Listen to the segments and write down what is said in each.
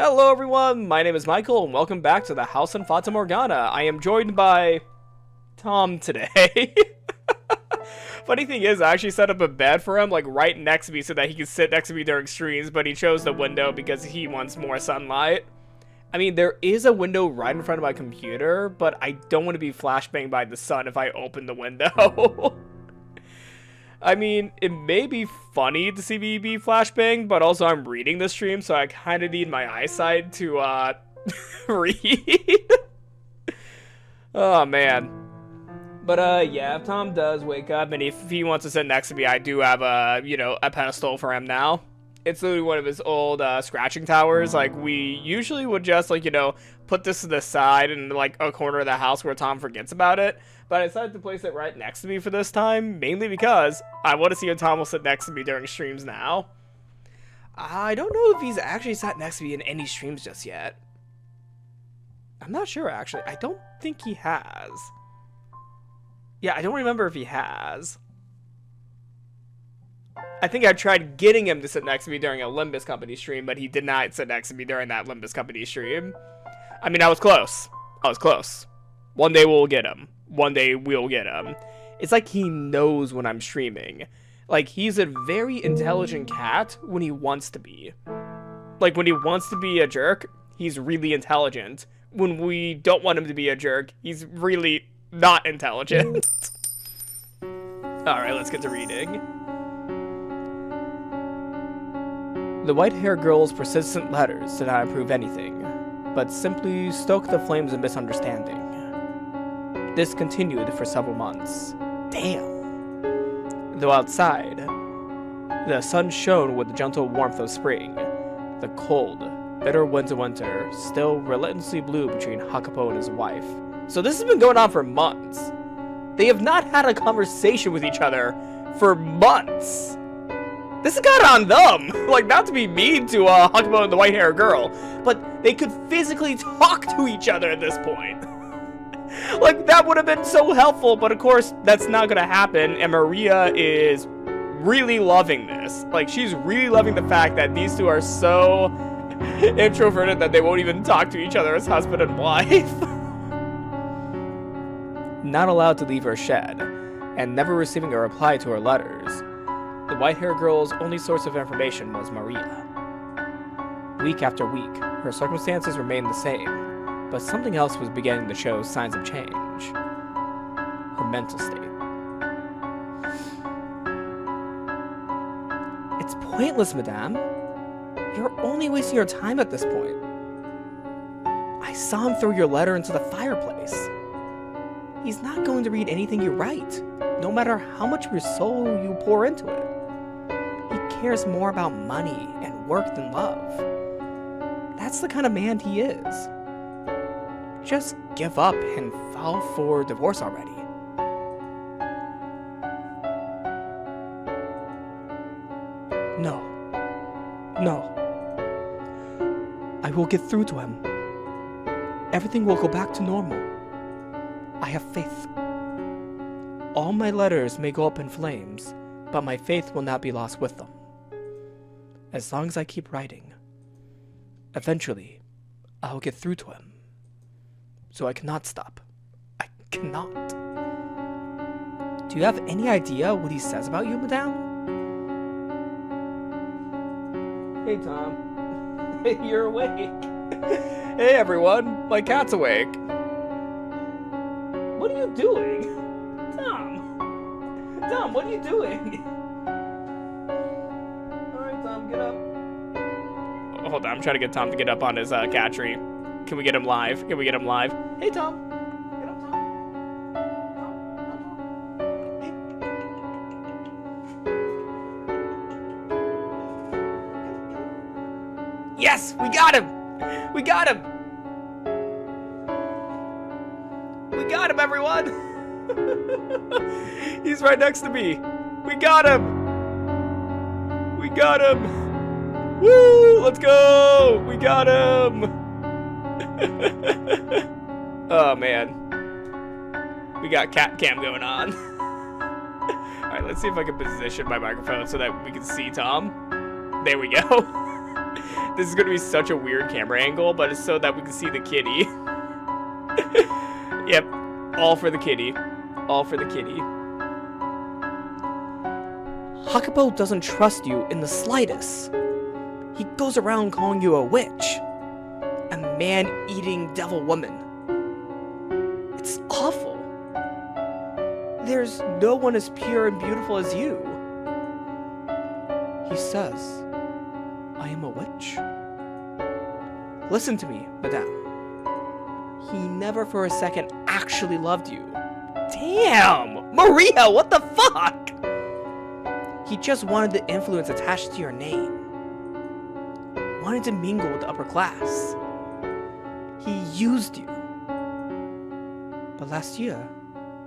Hello everyone, my name is Michael, and welcome back to the house in Fata Morgana. I am joined by Thom today. Funny thing is, I actually set up a bed for him, like, right next to me so that he can sit next to me during streams, but he chose the window because he wants more sunlight. I mean, there is a window right in front of my computer, but I don't want to be flashbanged by the sun if I open the window. I mean, it may be funny to see me be flashbanged, but also I'm reading the stream, so I kind of need my eyesight to, read. Oh, man. But, yeah, if Thom does wake up, and if he wants to sit next to me, I do have a pedestal for him now. It's literally one of his old, scratching towers. Like, we usually would just, like, put this to the side in, like, a corner of the house where Thom forgets about it. But I decided to place it right next to me for this time, mainly because I want to see if Thom will sit next to me during streams now. I don't know if he's actually sat next to me in any streams just yet. I'm not sure, actually. I don't think he has. Yeah, I don't remember if he has. I think I tried getting him to sit next to me during a Limbus Company stream, but he did not sit next to me during that Limbus Company stream. I mean, I was close. I was close. One day we'll get him. One day we'll get him. It's like he knows when I'm streaming. Like, he's a very intelligent cat when he wants to be. Like, when he wants to be a jerk, he's really intelligent. When we don't want him to be a jerk, he's really not intelligent. Alright, let's get to reading. The white-haired girl's persistent letters did not improve anything, but simply stoked the flames of misunderstanding. This continued for several months. Damn! Though outside, the sun shone with the gentle warmth of spring, the cold, bitter winter still relentlessly blew between Jacopo and his wife. So this has been going on for months. They have not had a conversation with each other for months. This has got on them. Like, not to be mean to Jacopo and the white-haired girl, but they could physically talk to each other at this point. Like, that would have been so helpful, but of course, that's not gonna happen, and Maria is really loving this. Like, she's really loving the fact that these two are so introverted that they won't even talk to each other as husband and wife. Not allowed to leave her shed, and never receiving a reply to her letters, the white-haired girl's only source of information was Maria. Week after week, her circumstances remained the same, but something else was beginning to show signs of change. Her mental state. It's pointless, madame. You're only wasting your time at this point. I saw him throw your letter into the fireplace. He's not going to read anything you write, no matter how much of your soul you pour into it. He cares more about money and work than love. That's the kind of man he is. Just give up and file for divorce already. No. No. I will get through to him. Everything will go back to normal. I have faith. All my letters may go up in flames, but my faith will not be lost with them. As long as I keep writing, eventually, I'll get through to him. So I cannot stop. I cannot. Do you have any idea what he says about you, madame? Hey, Thom. Hey, you're awake. Hey, everyone. My cat's awake. What are you doing? Thom! Thom, what are you doing? Alright, Thom, get up. Oh, hold on, I'm trying to get Thom to get up on his cat tree. Can we get him live? Can we get him live? Hey, Thom! Get up, Thom! Yes! We got him! We got him! We got him, everyone! He's right next to me. We got him! We got him! Woo! Let's go! We got him! Oh, man. We got cat cam going on. Alright, let's see if I can position my microphone so that we can see Thom. There we go. This is gonna be such a weird camera angle, but it's so that we can see the kitty. Yep, all for the kitty. All for the kitty. Jacopo doesn't trust you in the slightest. He goes around calling you a witch. A man-eating devil woman. It's awful. There's no one as pure and beautiful as you. He says, I am a witch. Listen to me, madame. He never for a second actually loved you. Damn! Maria, what the fuck? He just wanted the influence attached to your name. Wanted to mingle with the upper class. He used you. But last year,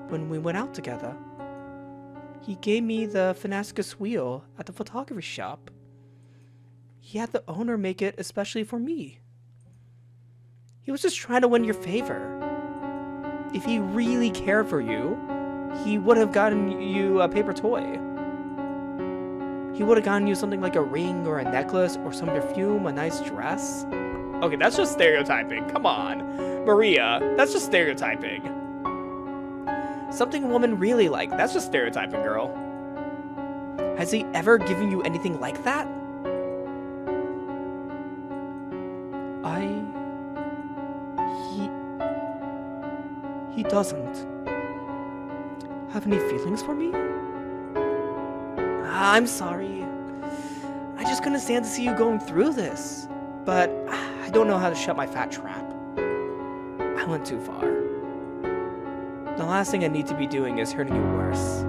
when we went out together, he gave me the Finascus wheel at the photography shop. He had the owner make it especially for me. He was just trying to win your favor. If he really cared for you, he would have gotten you a paper toy. He would have gotten you something like a ring or a necklace or some perfume, a nice dress. Okay, that's just stereotyping. Come on. Maria, that's just stereotyping. Something a woman really like. That's just stereotyping, girl. Has he ever given you anything like that? He doesn't. Have any feelings for me? I'm sorry. I just couldn't stand to see you going through this. But I don't know how to shut my fat trap. I went too far. The last thing I need to be doing is hurting you worse.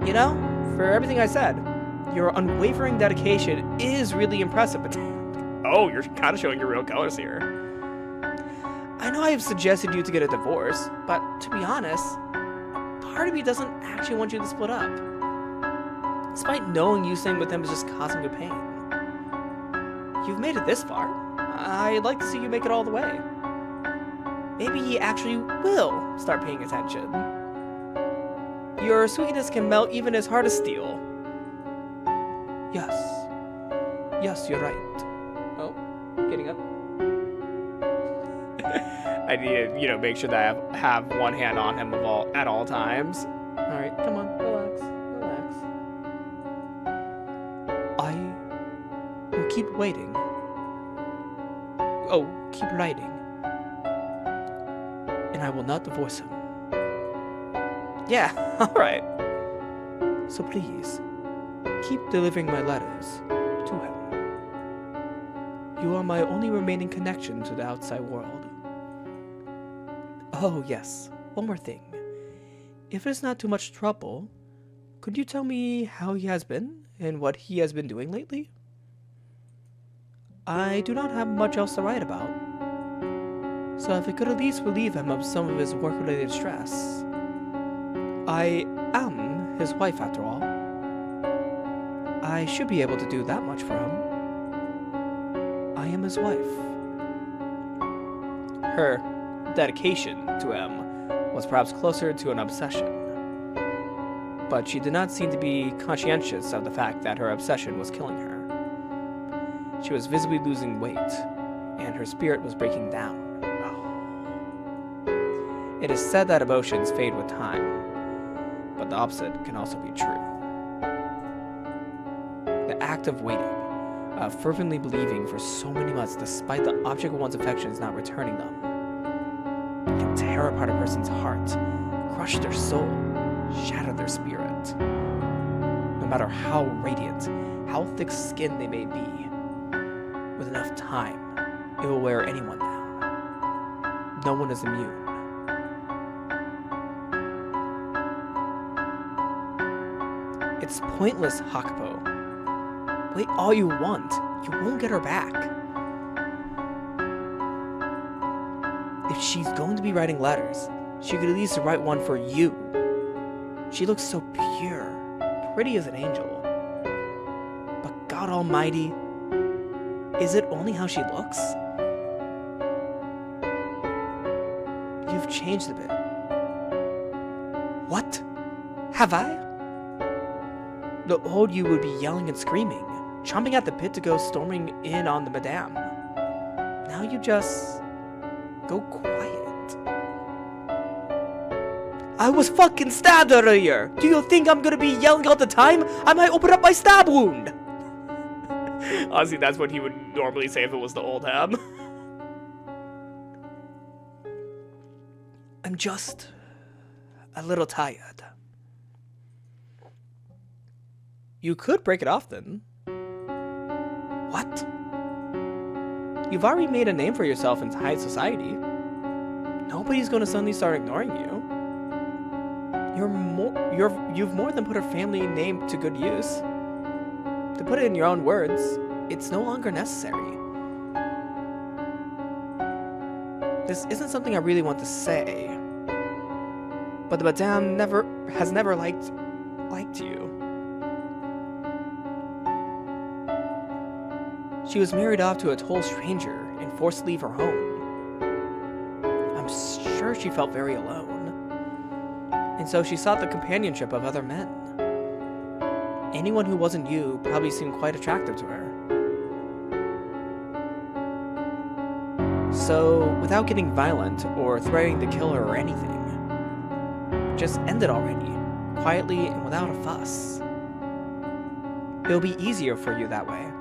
You know, for everything I said, your unwavering dedication is really impressive, but... Oh, you're kind of showing your real colors here. I know I have suggested you to get a divorce, but to be honest, part of me doesn't actually want you to split up. Despite knowing you staying with him is just causing you pain. You've made it this far. I'd like to see you make it all the way. Maybe he actually will start paying attention. Your sweetness can melt even his heart of steel. Yes. Yes, you're right. Oh, getting up. I need to, make sure that I have one hand on him at all times. Alright, come on, relax. I will keep waiting. Oh, keep writing. And I will not divorce him. Yeah, alright. So please, keep delivering my letters to him. You are my only remaining connection to the outside world. Oh, yes. One more thing. If it's not too much trouble, could you tell me how he has been and what he has been doing lately? I do not have much else to write about. So if it could at least relieve him of some of his work-related stress. I am his wife, after all. I should be able to do that much for him. I am his wife. Her dedication to him was perhaps closer to an obsession. But she did not seem to be conscientious of the fact that her obsession was killing her. She was visibly losing weight, and her spirit was breaking down. Oh. It is said that emotions fade with time, but the opposite can also be true. The act of waiting, of fervently believing for so many months despite the object of one's affections not returning them, can tear apart a person's heart, crush their soul, shatter their spirit. No matter how radiant, how thick-skinned they may be, with enough time, it will wear anyone down. No one is immune. It's pointless, Jacopo. Wait all you want. You won't get her back. If she's going to be writing letters, she could at least write one for you. She looks so pure, pretty as an angel. But God Almighty, is it only how she looks? You've changed a bit. What? Have I? The old you would be yelling and screaming, chomping at the bit to go storming in on the madame. Now you just go quiet. I was fucking stabbed earlier! Do you think I'm gonna be yelling all the time? I might open up my stab wound! Honestly, that's what he would normally say if it was the old Ham. I'm just a little tired. You could break it off then. What? You've already made a name for yourself in high society. Nobody's gonna suddenly start ignoring you. You've more than put her family name to good use. To put it in your own words, it's no longer necessary. This isn't something I really want to say, but the madame has never liked you. She was married off to a total stranger and forced to leave her home. I'm sure she felt very alone, and so she sought the companionship of other men. Anyone who wasn't you probably seemed quite attractive to her. So, without getting violent or threatening to kill her or anything, just end it already, quietly and without a fuss. It'll be easier for you that way.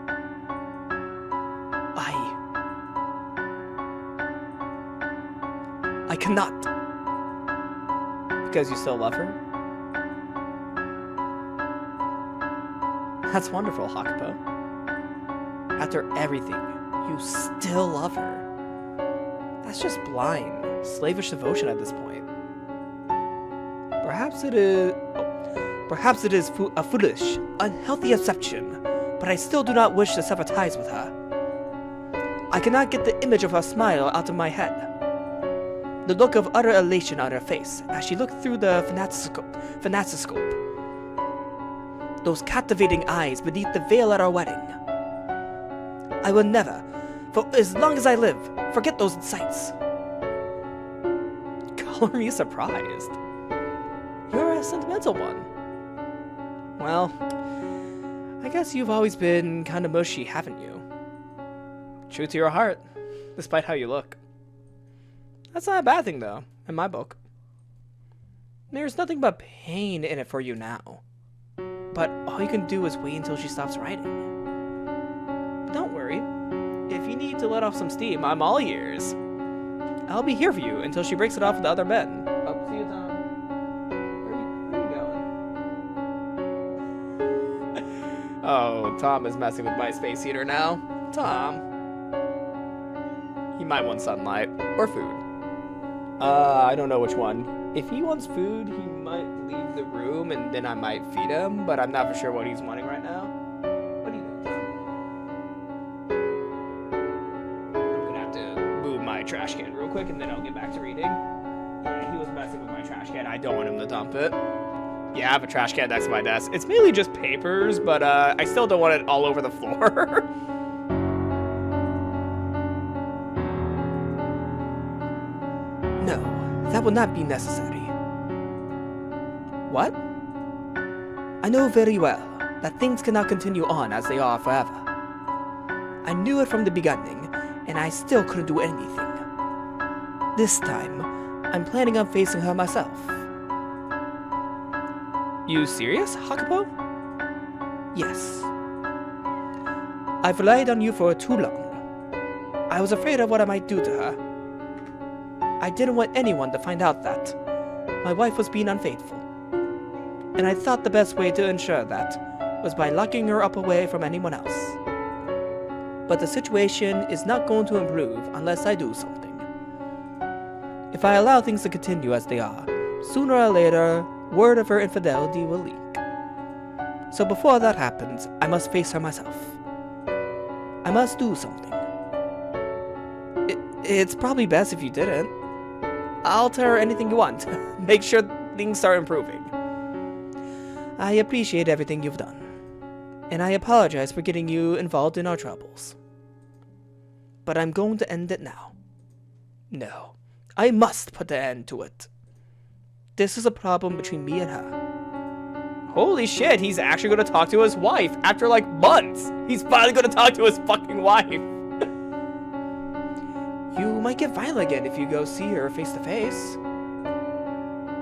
I cannot. Because you still love her? That's wonderful, Jacopo. After everything, you still love her. That's just blind, slavish devotion at this point. Perhaps it is a foolish, unhealthy exception, but I still do not wish to sever ties with her. I cannot get the image of her smile out of my head. The look of utter elation on her face as she looked through the phantasmoscope. Those captivating eyes beneath the veil at our wedding. I will never, for as long as I live, forget those sights. Color me surprised. You're a sentimental one. Well, I guess you've always been kind of mushy, haven't you? True to your heart, despite how you look. That's not a bad thing, though, in my book. There's nothing but pain in it for you now. But all you can do is wait until she stops writing. But don't worry. If you need to let off some steam, I'm all ears. I'll be here for you until she breaks it off with the other men. Oh, see you, Thom. Where are you going? Oh, Thom is messing with my space heater now. Thom. He might want sunlight. Or food. I don't know which one. If he wants food, he might leave the room and then I might feed him, but I'm not for sure what he's wanting right now. What do you think, Thom? I'm gonna have to move my trash can real quick and then I'll get back to reading. Yeah, he was messing with my trash can. I don't want him to dump it. Yeah, I have a trash can next to my desk. It's mainly just papers, but I still don't want it all over the floor. No, that would not be necessary. What? I know very well that things cannot continue on as they are forever. I knew it from the beginning, and I still couldn't do anything. This time, I'm planning on facing her myself. You serious, Jacopo? Yes. I've relied on you for too long. I was afraid of what I might do to her. I didn't want anyone to find out that my wife was being unfaithful. And I thought the best way to ensure that was by locking her up away from anyone else. But the situation is not going to improve unless I do something. If I allow things to continue as they are, sooner or later, word of her infidelity will leak. So before that happens, I must face her myself. I must do something. It's probably best if you didn't. I'll tell her anything you want. Make sure things start improving. I appreciate everything you've done. And I apologize for getting you involved in our troubles. But I'm going to end it now. No, I must put an end to it. This is a problem between me and her. Holy shit, he's actually gonna talk to his wife after like months. He's finally gonna talk to his fucking wife. You might get violent again if you go see her face to face.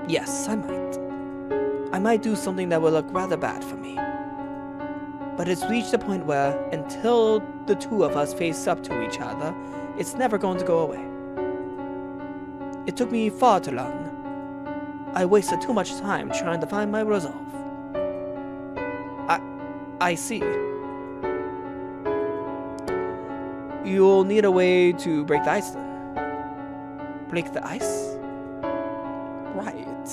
Yes, I might. I might do something that will look rather bad for me. But it's reached a point where, until the two of us face up to each other, it's never going to go away. It took me far too long. I wasted too much time trying to find my resolve. I see. You'll need a way to break the ice then. Break the ice? Right.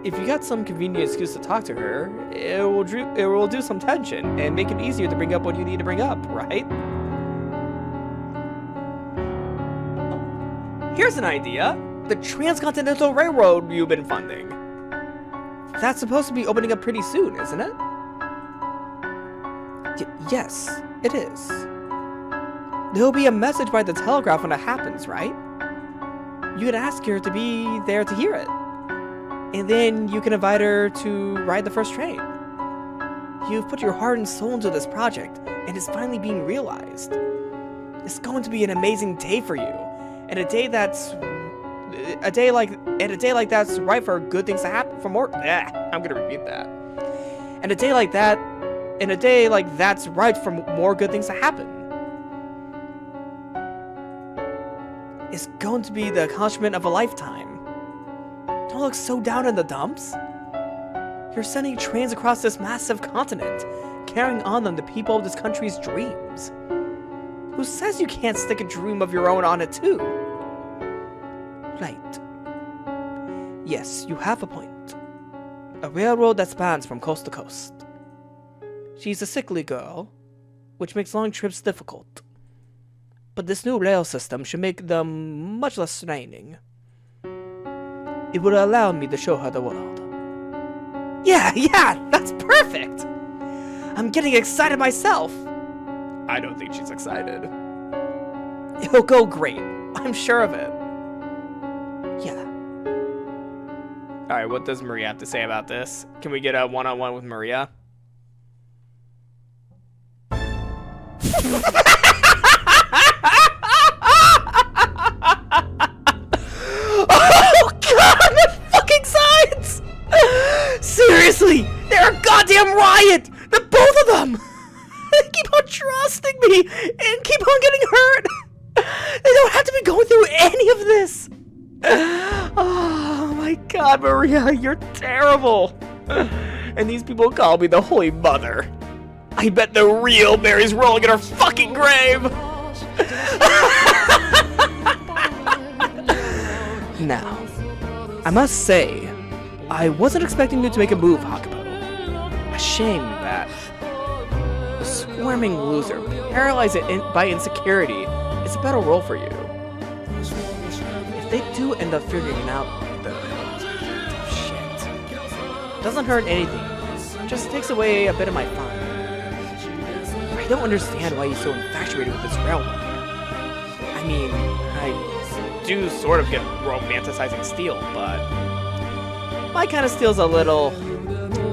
If you got some convenient excuse to talk to her, it will do some tension and make it easier to bring up what you need to bring up, right? Here's an idea. The Transcontinental Railroad you've been funding. That's supposed to be opening up pretty soon, isn't it? Yes, it is. There'll be a message by the telegraph when it happens, right? You can ask her to be there to hear it. And then you can invite her to ride the first train. You've put your heart and soul into this project, and it's finally being realized. It's going to be an amazing day for you, and a day like that's right for good things to happen. For more, I'm gonna repeat that. And a day like that's right for more good things to happen. It's going to be the accomplishment of a lifetime. Don't look so down in the dumps. You're sending trains across this massive continent, carrying on them the people of this country's dreams. Who says you can't stick a dream of your own on it too? Right. Yes, you have a point. A railroad that spans from coast to coast. She's a sickly girl, which makes long trips difficult. But this new rail system should make them much less straining. It would allow me to show her the world. Yeah, that's perfect! I'm getting excited myself! I don't think she's excited. It'll go great. I'm sure of it. Yeah. Alright, what does Maria have to say about this? Can we get a one-on-one with Maria? Oh god, my fucking sides! Seriously, they're a goddamn riot! The both of them! They keep on trusting me and keep on getting hurt! They don't have to be going through any of this! Oh my god, Maria, you're terrible! And these people call me the Holy Mother. I bet the real Mary's rolling in her fucking grave! Now, I must say, I wasn't expecting you to make a move, Jacopo. A shame that a squirming loser, paralyzed by insecurity, is a better role for you. If they do end up figuring out the shit, doesn't hurt anything, just takes away a bit of my fun. I don't understand why he's so infatuated with this railway. I mean, I do sort of get romanticizing steel, but my kind of steel's a little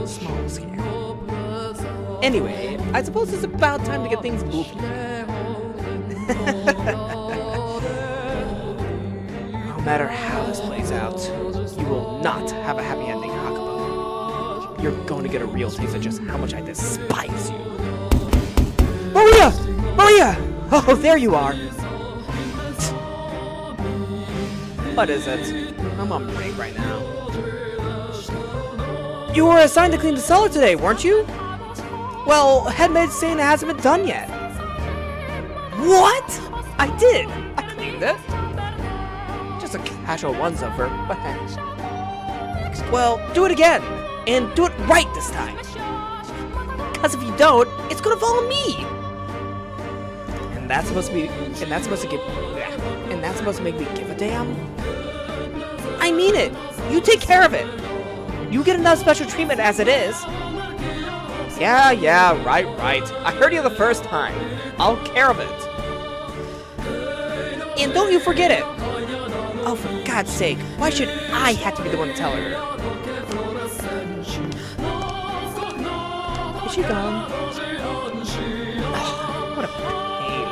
small scale. Anyway, I suppose it's about time to get things moving. No matter how this plays out, you will not have a happy ending, Jacopo. You're going to get a real taste of just how much I despise you. Maria! Maria! Oh, there you are! What is it? I'm on break right now. You were assigned to clean the cellar today, weren't you? Well, headmaid's saying it hasn't been done yet. What? I did. I cleaned it. Just a casual once-over, but thanks. Well, do it again, and do it right this time. Because if you don't, it's gonna fall on me. And that's supposed to make me give a damn? I mean it! You take care of it! You get enough special treatment as it is! Yeah, right. I heard you the first time. I'll care of it. And don't you forget it! Oh, for God's sake, why should I have to be the one to tell her? she gone? What a pain.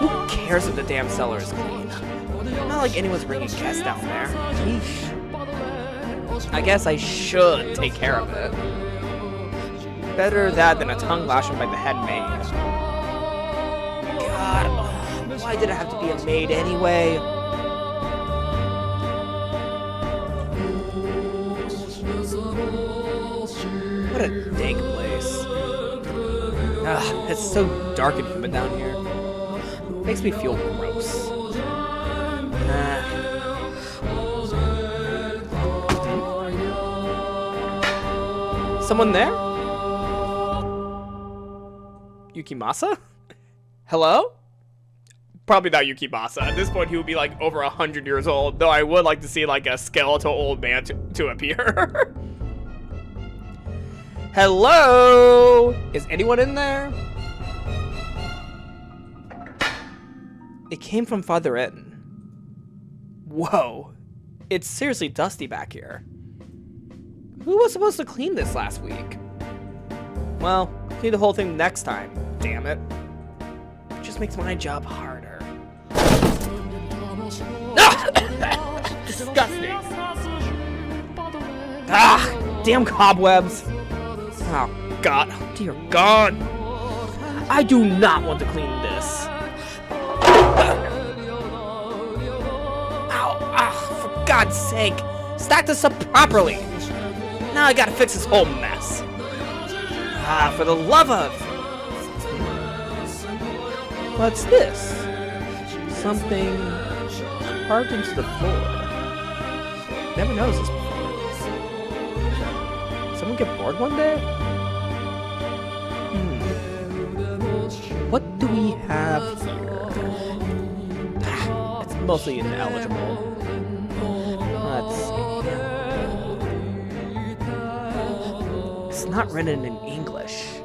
Who cares if the damn cellar is clean? Not like anyone's bringing guests down there. Yeesh. I guess I should take care of it. Better that than a tongue lashing by the head maid. God, why did it have to be a maid anyway? What a dank place. Ugh, it's so dark and humid down here. Makes me feel gross. Someone there? Yukimasa? Hello? Probably not Yukimasa. At this point, he would be like over 100 years old, though I would like to see like a skeletal old man to appear. Hello? Is anyone in there? It came from farther in. Whoa. It's seriously dusty back here. Who was supposed to clean this last week? Well, clean the whole thing next time, damn it. It just makes my job harder. Disgusting. Damn cobwebs. Oh, God. Dear God. I do not want to clean this. Ow, for God's sake. Stack this up properly. Now I gotta fix this whole mess. For the love of... What's this? Something carved into the floor. Never noticed this before. Someone get bored one day? What do we have here? It's mostly ineligible. Let's see. It's not written in English,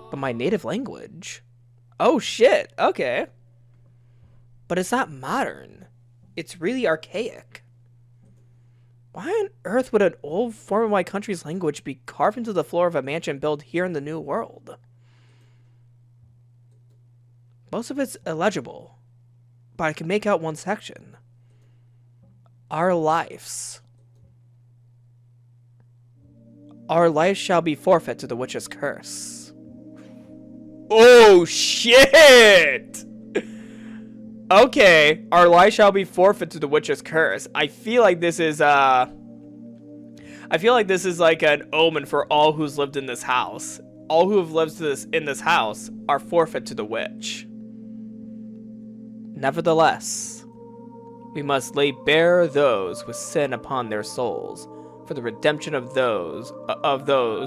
but my native language. Oh shit, okay. But it's not modern. It's really archaic. Why on earth would an old form of my country's language be carved into the floor of a mansion built here in the New World? Most of it's illegible, but I can make out one section. Our lives. Our life shall be forfeit to the witch's curse. Oh, shit! Okay, our life shall be forfeit to the witch's curse. I feel like this is, like an omen for all who's lived in this house. All who have lived in this house are forfeit to the witch. Nevertheless, we must lay bare those with sin upon their souls, for the redemption of those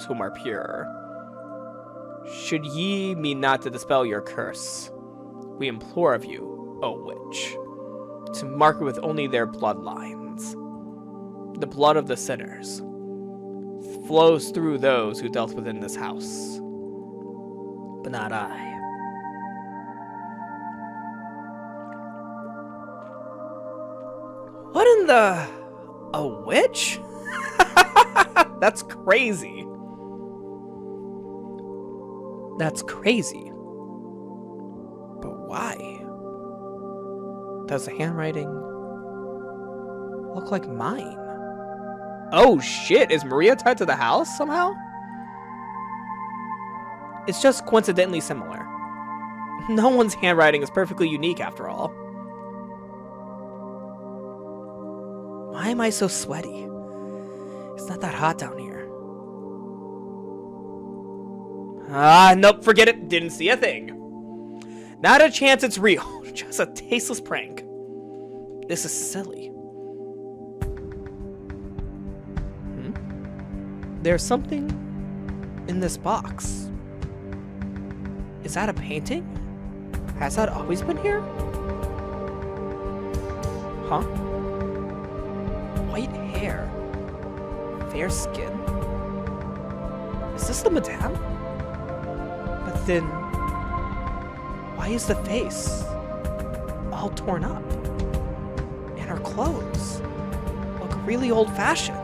whom are pure. Should ye mean not to dispel your curse, we implore of you, O witch, to mark it with only their bloodlines. The blood of the sinners flows through those who dealt within this house, but not I. What in the... A witch? That's crazy. That's crazy. But why? Does the handwriting look like mine? Oh shit, is Maria tied to the house somehow? It's just coincidentally similar. No one's handwriting is perfectly unique after all. Why am I so sweaty? It's not that hot down here. Nope, forget it. Didn't see a thing. Not a chance it's real. Just a tasteless prank. This is silly. There's something in this box. Is that a painting? Has that always been here? Huh? White hair. Fair skin. Is this the madame? But then, why is the face all torn up? And her clothes look really old-fashioned.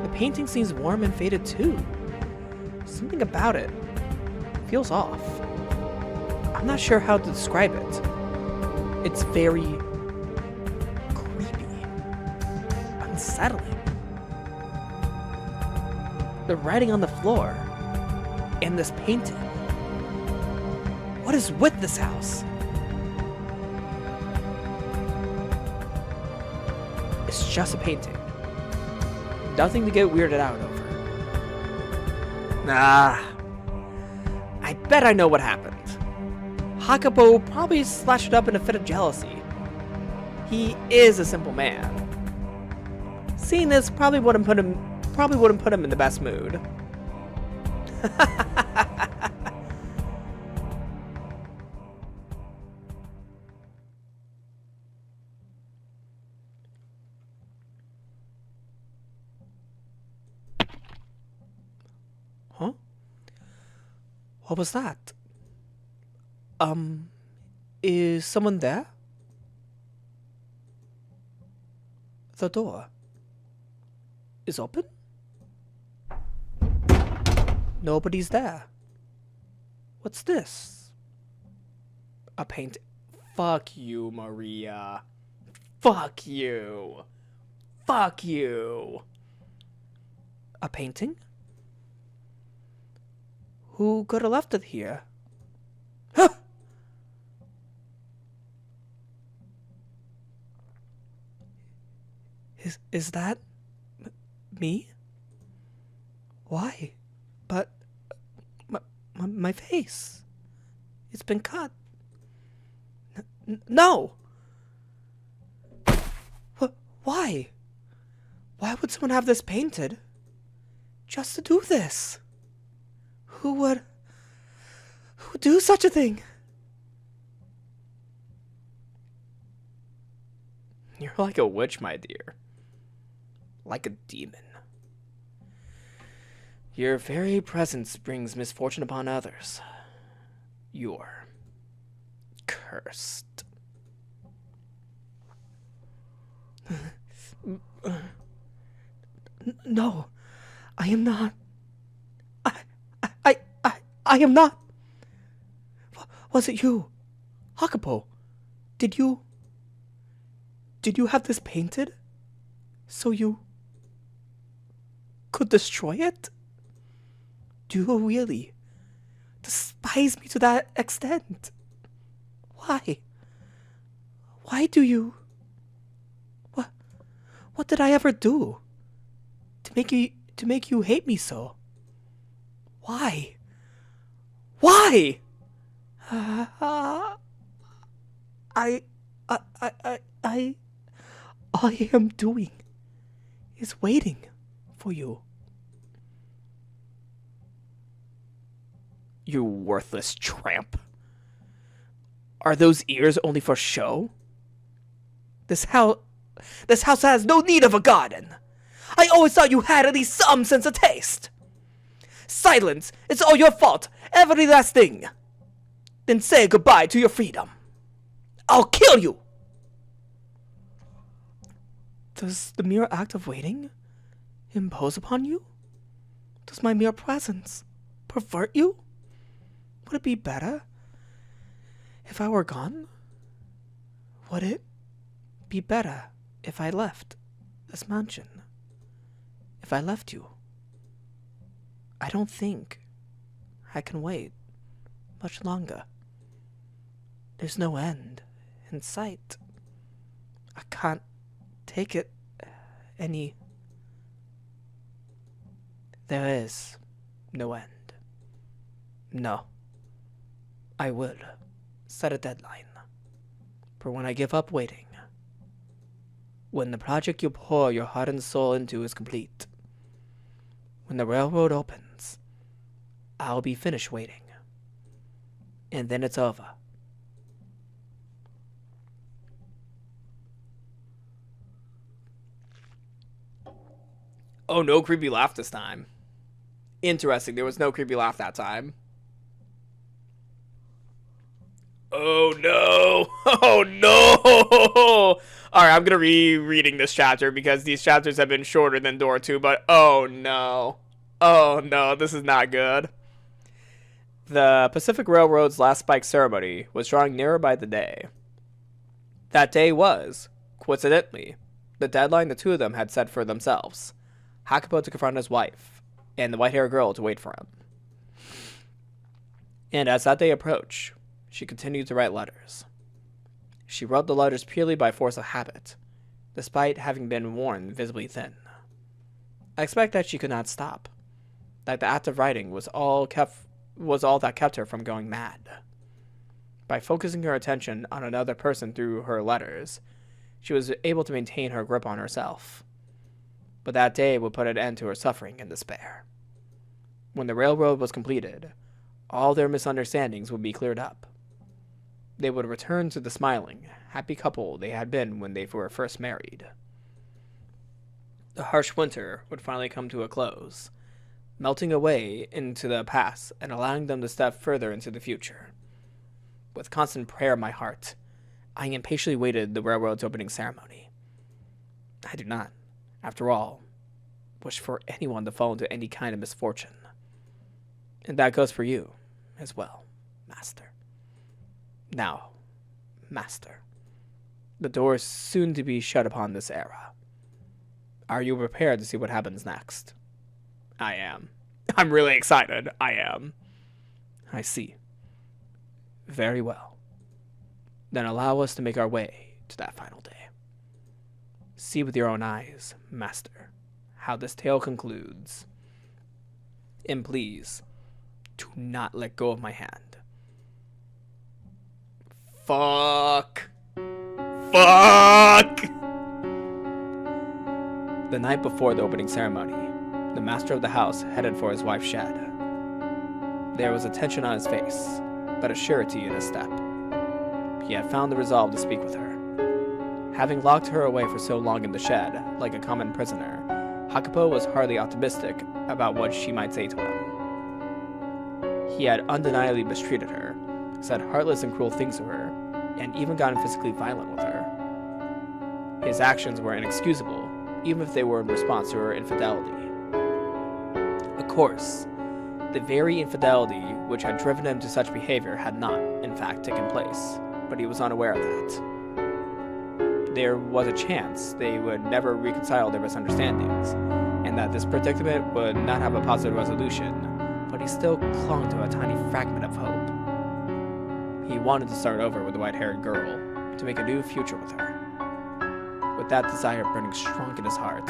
The painting seems warm and faded too. Something about it feels off. I'm not sure how to describe it. It's very creepy, unsettling. The writing on the floor, and this painting. What is with this house? It's just a painting. Nothing to get weirded out over. Nah. I bet I know what happened. Jacopo probably slashed it up in a fit of jealousy. He is a simple man. Seeing this probably wouldn't put him in the best mood. Huh? What was that? Is someone there? The door is open? Nobody's there. What's this? A paint. Fuck you, Maria. Fuck you. Fuck you. A painting? Who could have left it here? Huh! Is that me? Why? But my face. It's been cut. No. Why? Why would someone have this painted? Just to do this? Who would do such a thing? You're like a witch, my dear. Like a demon. Your very presence brings misfortune upon others. You're cursed. No, I am not. I am not. Was it you, Jacopo? Did you have this painted so you could destroy it? Do you really despise me to that extent? Why? Why do you? What did I ever do to make you hate me so? Why? Why? All I am doing is waiting for you. You worthless tramp. Are those ears only for show? This house has no need of a garden. I always thought you had at least some sense of taste. Silence! It's all your fault, every last thing. Then say goodbye to your freedom. I'll kill you! Does the mere act of waiting impose upon you? Does my mere presence pervert you? Would it be better if I were gone? Would it be better if I left this mansion? If I left you? I don't think I can wait much longer. There's no end in sight. I can't take it any. There is no end. No. I will set a deadline for when I give up waiting. When the project you pour your heart and soul into is complete. When the railroad opens, I'll be finished waiting. And then it's over. Oh, no creepy laugh this time. Interesting, there was no creepy laugh that time. Oh no! Oh no! Alright, I'm gonna rereading this chapter because these chapters have been shorter than Door 2, but oh no. Oh no, this is not good. The Pacific Railroad's last spike ceremony was drawing nearer by the day. That day was, coincidentally, the deadline the two of them had set for themselves. Jacopo to confront his wife, and the white-haired girl to wait for him. And as that day approached, she continued to write letters. She wrote the letters purely by force of habit, despite having been worn visibly thin. I expect that she could not stop, that the act of writing was all that kept her from going mad. By focusing her attention on another person through her letters, she was able to maintain her grip on herself. But that day would put an end to her suffering and despair. When the railroad was completed, all their misunderstandings would be cleared up. They would return to the smiling, happy couple they had been when they were first married. The harsh winter would finally come to a close, melting away into the past and allowing them to step further into the future. With constant prayer in my heart, I impatiently waited the railroad's opening ceremony. I do not, after all, wish for anyone to fall into any kind of misfortune. And that goes for you as well, Master. Now, Master, the door is soon to be shut upon this era. Are you prepared to see what happens next? I am. I'm really excited. I am. I see. Very well. Then allow us to make our way to that final day. See with your own eyes, Master, how this tale concludes. And please, do not let go of my hand. Fuck. Fuck! The night before the opening ceremony, the master of the house headed for his wife's shed. There was a tension on his face, but a surety in his step. He had found the resolve to speak with her. Having locked her away for so long in the shed, like a common prisoner, Jacopo was hardly optimistic about what she might say to him. He had undeniably mistreated her, said heartless and cruel things to her, and even gotten physically violent with her. His actions were inexcusable, even if they were in response to her infidelity. Of course, the very infidelity which had driven him to such behavior had not, in fact, taken place, but he was unaware of that. There was a chance they would never reconcile their misunderstandings, and that this predicament would not have a positive resolution, but he still clung to a tiny fragment of hope. He wanted to start over with the white-haired girl, to make a new future with her. With that desire burning strong in his heart,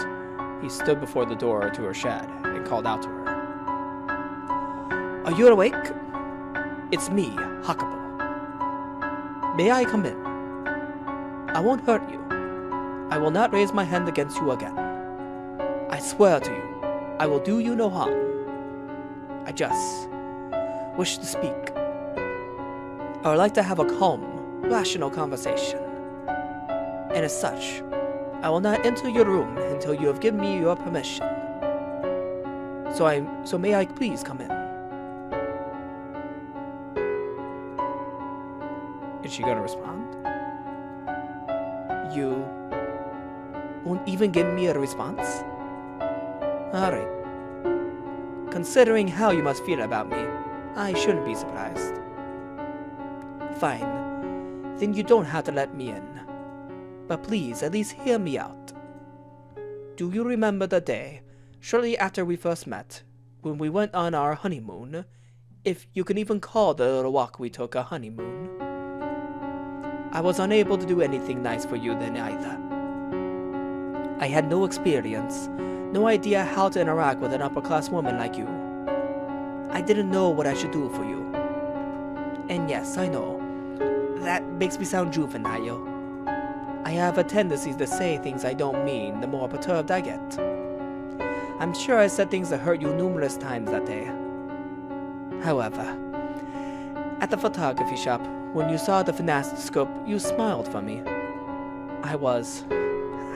he stood before the door to her shed and called out to her. Are you awake? It's me, Jacopo. May I come in? I won't hurt you. I will not raise my hand against you again. I swear to you, I will do you no harm. I just wish to speak. I would like to have a calm, rational conversation. And as such, I will not enter your room until you have given me your permission. So may I please come in? Is she gonna respond? You won't even give me a response? Alright. Considering how you must feel about me, I shouldn't be surprised. Fine. Then you don't have to let me in. But please, at least hear me out. Do you remember the day, shortly after we first met, when we went on our honeymoon? If you can even call the little walk we took a honeymoon. I was unable to do anything nice for you then either. I had no experience, no idea how to interact with an upper-class woman like you. I didn't know what I should do for you. And yes, I know, that makes me sound juvenile. I have a tendency to say things I don't mean the more perturbed I get. I'm sure I said things that hurt you numerous times that day. However, at the photography shop, when you saw the finastoscope, you smiled for me. I was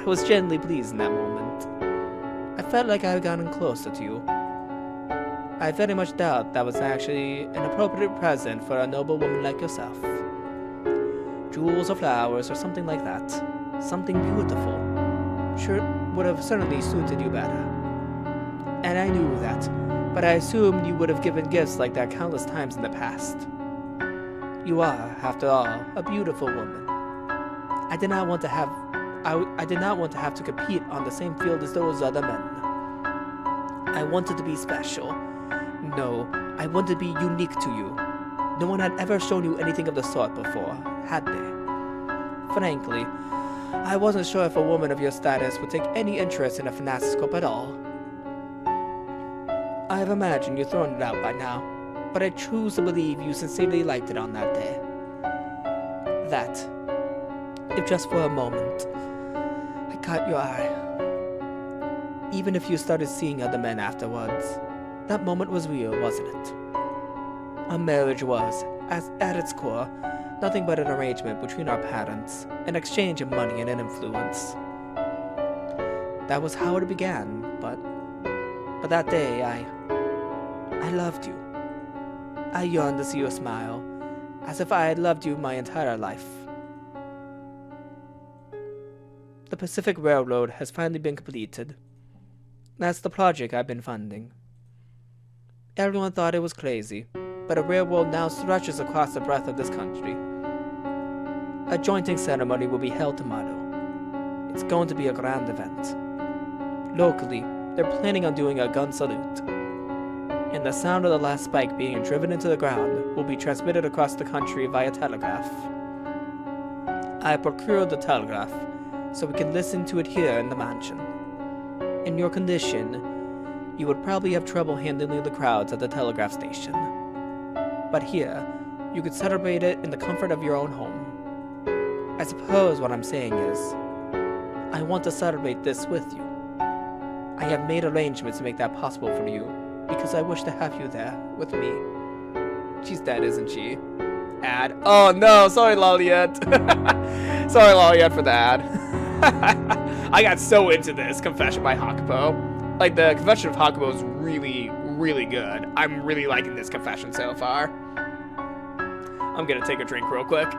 genuinely pleased in that moment. I felt like I had gotten closer to you. I very much doubt that was actually an appropriate present for a noble woman like yourself. Jewels or flowers or something like that. something beautiful. Sure, would have certainly suited you better. And I knew that, but I assumed you would have given gifts like that countless times in the past. You are, after all, a beautiful woman. I did not want to have to compete on the same field as those other men. I wanted to be special. No, I wanted to be unique to you. No one had ever shown you anything of the sort before, had they? Frankly, I wasn't sure if a woman of your status would take any interest in a fantasiscope at all. I have imagined you throwing it out by now, but I choose to believe you sincerely liked it on that day. That, if just for a moment, I caught your eye. Even if you started seeing other men afterwards, that moment was real, wasn't it? Our marriage was, at its core, nothing but an arrangement between our parents, an exchange of money and an influence. That was how it began, but that day, I loved you. I yearned to see you smile, as if I had loved you my entire life. The Pacific Railroad has finally been completed. That's the project I've been funding. Everyone thought it was crazy, but a railroad now stretches across the breadth of this country. A jointing ceremony will be held tomorrow. It's going to be a grand event. Locally, they're planning on doing a gun salute, and the sound of the last spike being driven into the ground will be transmitted across the country via telegraph. I procured the telegraph, so we can listen to it here in the mansion. In your condition, you would probably have trouble handling the crowds at the telegraph station. But here, you could celebrate it in the comfort of your own home. I suppose what I'm saying is, I want to celebrate this with you. I have made arrangements to make that possible for you, because I wish to have you there with me. She's dead, isn't she? Ad. Oh no, sorry Loliet. Sorry Loliet for the ad. I got so into this Confession by Jacopo. Like, the Confession of Jacopo is really, really good. I'm really liking this confession so far. I'm gonna take a drink real quick.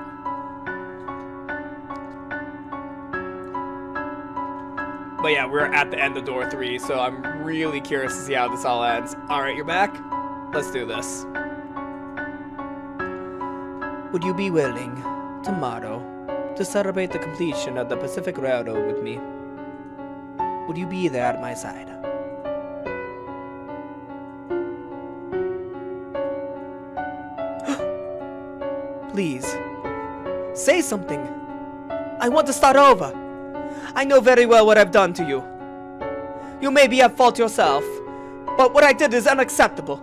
But yeah, we're at the end of door 3, so I'm really curious to see how this all ends. Alright, you're back? Let's do this. Would you be willing, tomorrow, to celebrate the completion of the Pacific Railroad with me? Would you be there at my side? Please, say something. I want to start over. I know very well what I've done to you. You may be at fault yourself, but what I did is unacceptable.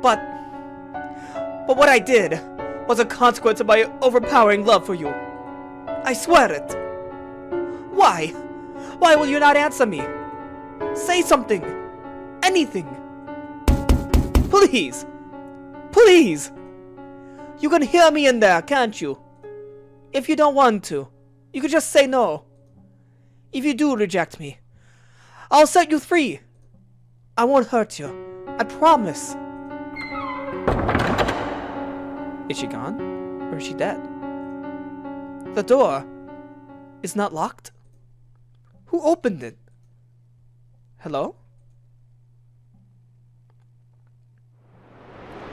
But what I did was a consequence of my overpowering love for you. I swear it. Why? Why will you not answer me? Say something. Anything. Please. Please. You can hear me in there, can't you? If you don't want to, you could just say no. If you do reject me, I'll set you free. I won't hurt you. I promise. Is she gone? Or is she dead? The door is not locked? Who opened it? Hello?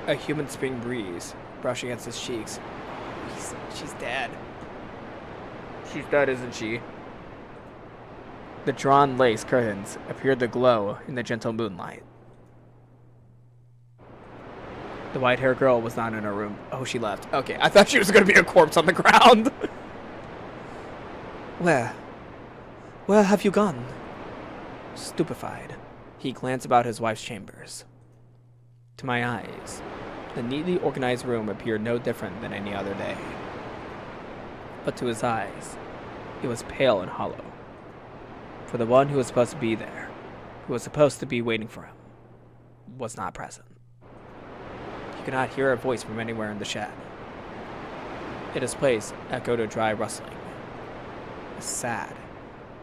A human spring breeze brushing against his cheeks. She's dead. She's dead, isn't she? The drawn lace curtains appeared to glow in the gentle moonlight. The white-haired girl was not in her room. Oh, she left. Okay, I thought she was going to be a corpse on the ground. Where have you gone? Stupefied, he glanced about his wife's chambers. To my eyes, the neatly organized room appeared no different than any other day. But to his eyes, it was pale and hollow. For the one who was supposed to be there, who was supposed to be waiting for him, was not present. He could not hear a voice from anywhere in the shed. In its place echoed a dry rustling. A sad,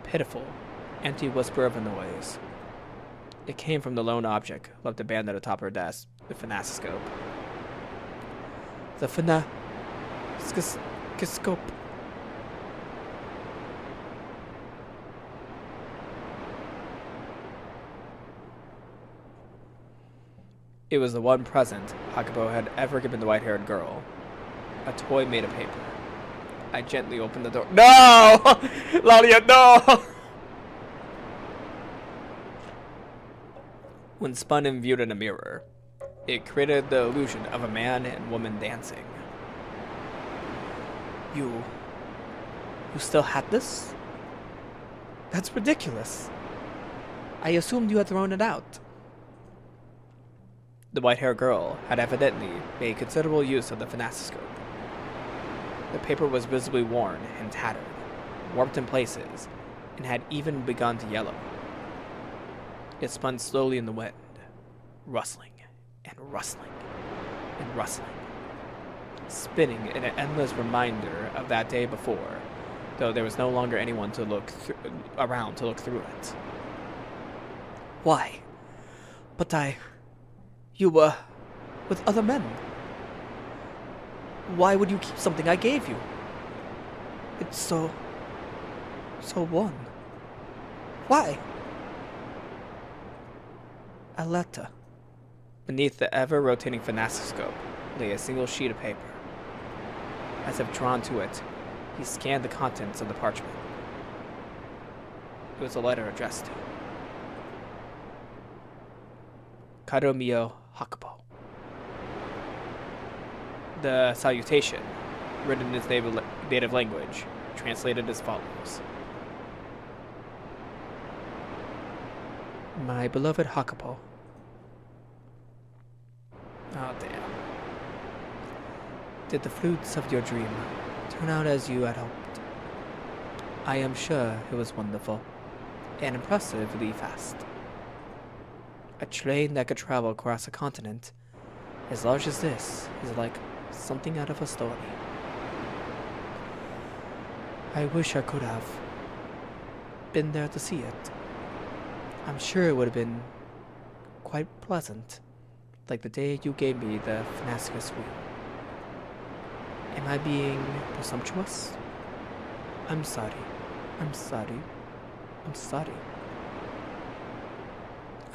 pitiful, empty whisper of a noise. It came from the lone object left abandoned atop her desk, the fantasiscope. The fantasiscope. It was the one present Jacopo had ever given the white-haired girl. A toy made of paper. I gently opened the door. No! Lalia, no! When spun and viewed in a mirror, it created the illusion of a man and woman dancing. You still had this? That's ridiculous. I assumed you had thrown it out. The white-haired girl had evidently made considerable use of the finascoscope. The paper was visibly worn and tattered, warped in places, and had even begun to yellow. It spun slowly in the wind, rustling and rustling and rustling, spinning in an endless reminder of that day before, though there was no longer anyone to look around to look through it. Why? But you were with other men. Why would you keep something I gave you? It's so worn. Why? A letter. Beneath the ever-rotating finascoscope lay a single sheet of paper. As if drawn to it, he scanned the contents of the parchment. It was a letter addressed to Caro mio Jacopo. The salutation, written in his native language, translated as follows. My beloved Jacopo. Oh, damn. Did the fruits of your dream turn out as you had hoped? I am sure it was wonderful and impressively fast. A train that could travel across a continent as large as this is like something out of a story. I wish I could have been there to see it. I'm sure it would have been quite pleasant, like the day you gave me the finascus wheel. Am I being presumptuous? I'm sorry. I'm sorry. I'm sorry.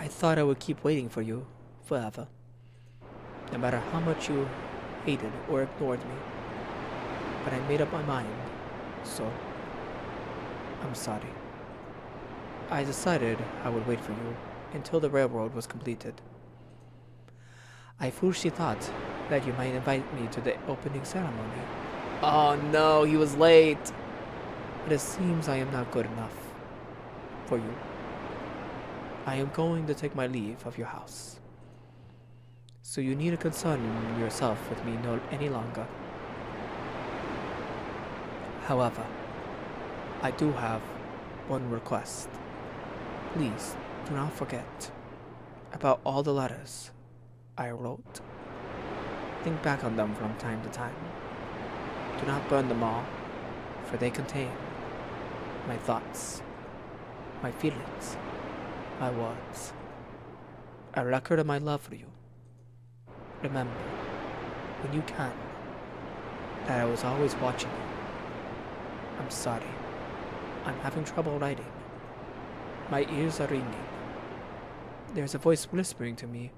I thought I would keep waiting for you forever, no matter how much you hated or ignored me. But I made up my mind, so I'm sorry. I decided I would wait for you until the railroad was completed. I foolishly thought that you might invite me to the opening ceremony. Oh no, he was late. But it seems I am not good enough for you. I am going to take my leave of your house. So you need to concern yourself with me no any longer. However, I do have one request. Please do not forget about all the letters I wrote. Think back on them from time to time. Do not burn them all, for they contain my thoughts, my feelings, my words, a record of my love for you. Remember, when you can, that I was always watching you. I'm sorry. I'm having trouble writing. My ears are ringing. There's a voice whispering to me,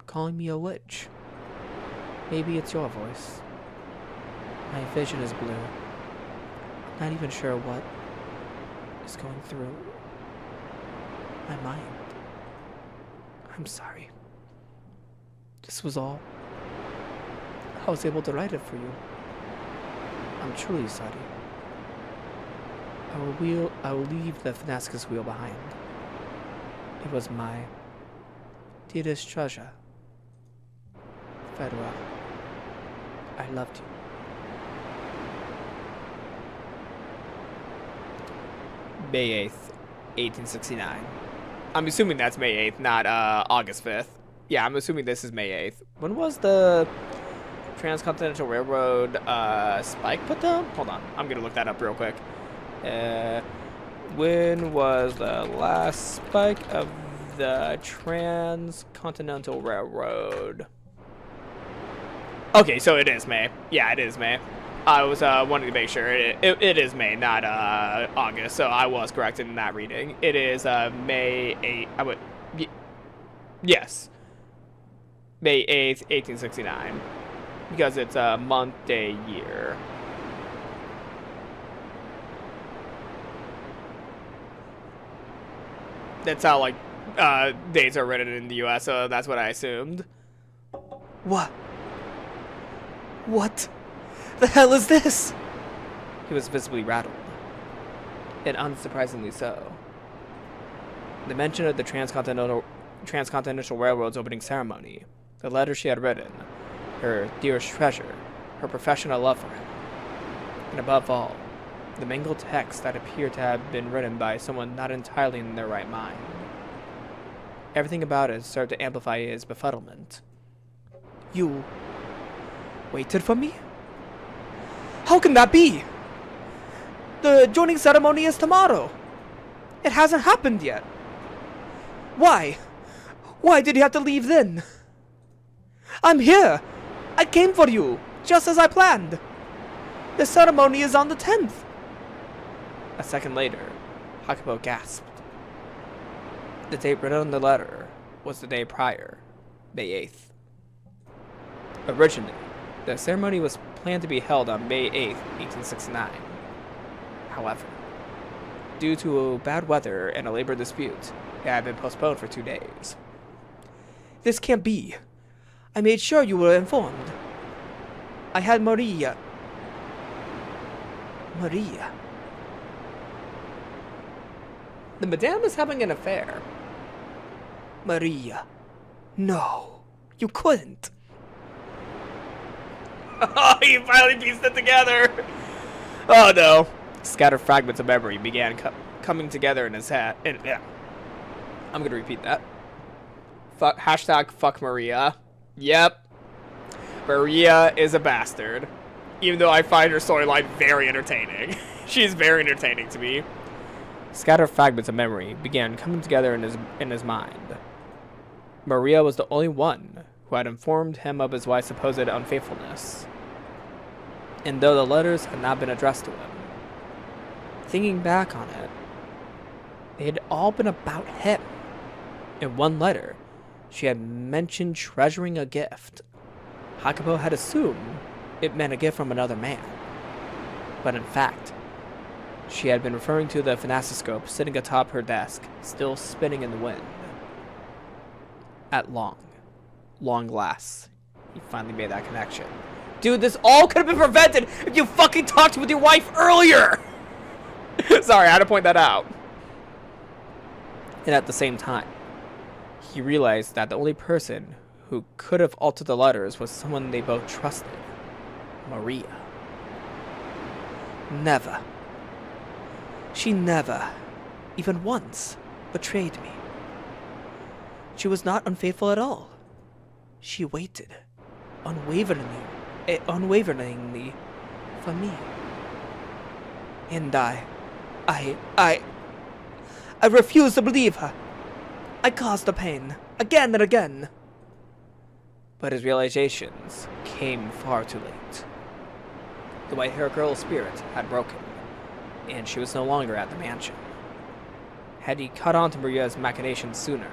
calling me a witch. Maybe it's your voice. My vision is blue. I'm not even sure what is going through my mind. I'm sorry. This was all I was able to write it for you. I'm truly sorry. I will leave the finascus wheel behind. It was my dearest treasure. Farewell. I loved you. May 8th, 1869. I'm assuming that's May 8th, not August 5th. Yeah, I'm assuming this is May 8th. When was the Transcontinental Railroad spike put down? Hold on, I'm gonna look that up real quick. When was the last spike of the Transcontinental Railroad? Okay, so it is May. Yeah, it is May. I was wanting to make sure it is May, not August. So I was correct in that reading. It is May 8th. Yes. May 8th, 1869. Because it's a month, day, year. That's how, like, dates are written in the US, so that's what I assumed. What? What the hell is this? He was visibly rattled. And unsurprisingly so. The mention of the Transcontinental Railroad's opening ceremony, the letter she had written, her dearest treasure, her professional love for him, and above all, the mingled text that appeared to have been written by someone not entirely in their right mind. Everything about it served to amplify his befuddlement. You waited for me? How can that be? The joining ceremony is tomorrow. It hasn't happened yet. Why? Why did you have to leave then? I'm here. I came for you, just as I planned. The ceremony is on the 10th. A second later, Jacopo gasped. The date written on the letter was the day prior, May 8th. Originally, the ceremony was planned to be held on May 8th, 1869. However, due to bad weather and a labor dispute, it had been postponed for 2 days. This can't be. I made sure you were informed. I had Maria. The Madame is having an affair. Maria. No, you couldn't. Oh, he finally pieced it together. Oh no. Scattered fragments of memory began coming together in his head. Yeah. I'm gonna repeat that. Hashtag fuck Maria. Yep. Maria is a bastard. Even though I find her storyline very entertaining. She's very entertaining to me. Scattered fragments of memory began coming together in his mind. Maria was the only one who had informed him of his wife's supposed unfaithfulness. And though the letters had not been addressed to him, thinking back on it, they had all been about him. In one letter, she had mentioned treasuring a gift. Jacopo had assumed it meant a gift from another man. But in fact, she had been referring to the phantasoscope sitting atop her desk, still spinning in the wind. At long last, he finally made that connection. Dude, this all could have been prevented if you fucking talked with your wife earlier! Sorry, I had to point that out. And at the same time, he realized that the only person who could have altered the letters was someone they both trusted. Maria. Never. She never, even once, betrayed me. She was not unfaithful at all. She waited, unwaveringly, for me. And I refused to believe her. I caused her pain, again and again. But his realizations came far too late. The white-haired girl's spirit had broken, and she was no longer at the mansion. Had he caught on to Maria's machinations sooner,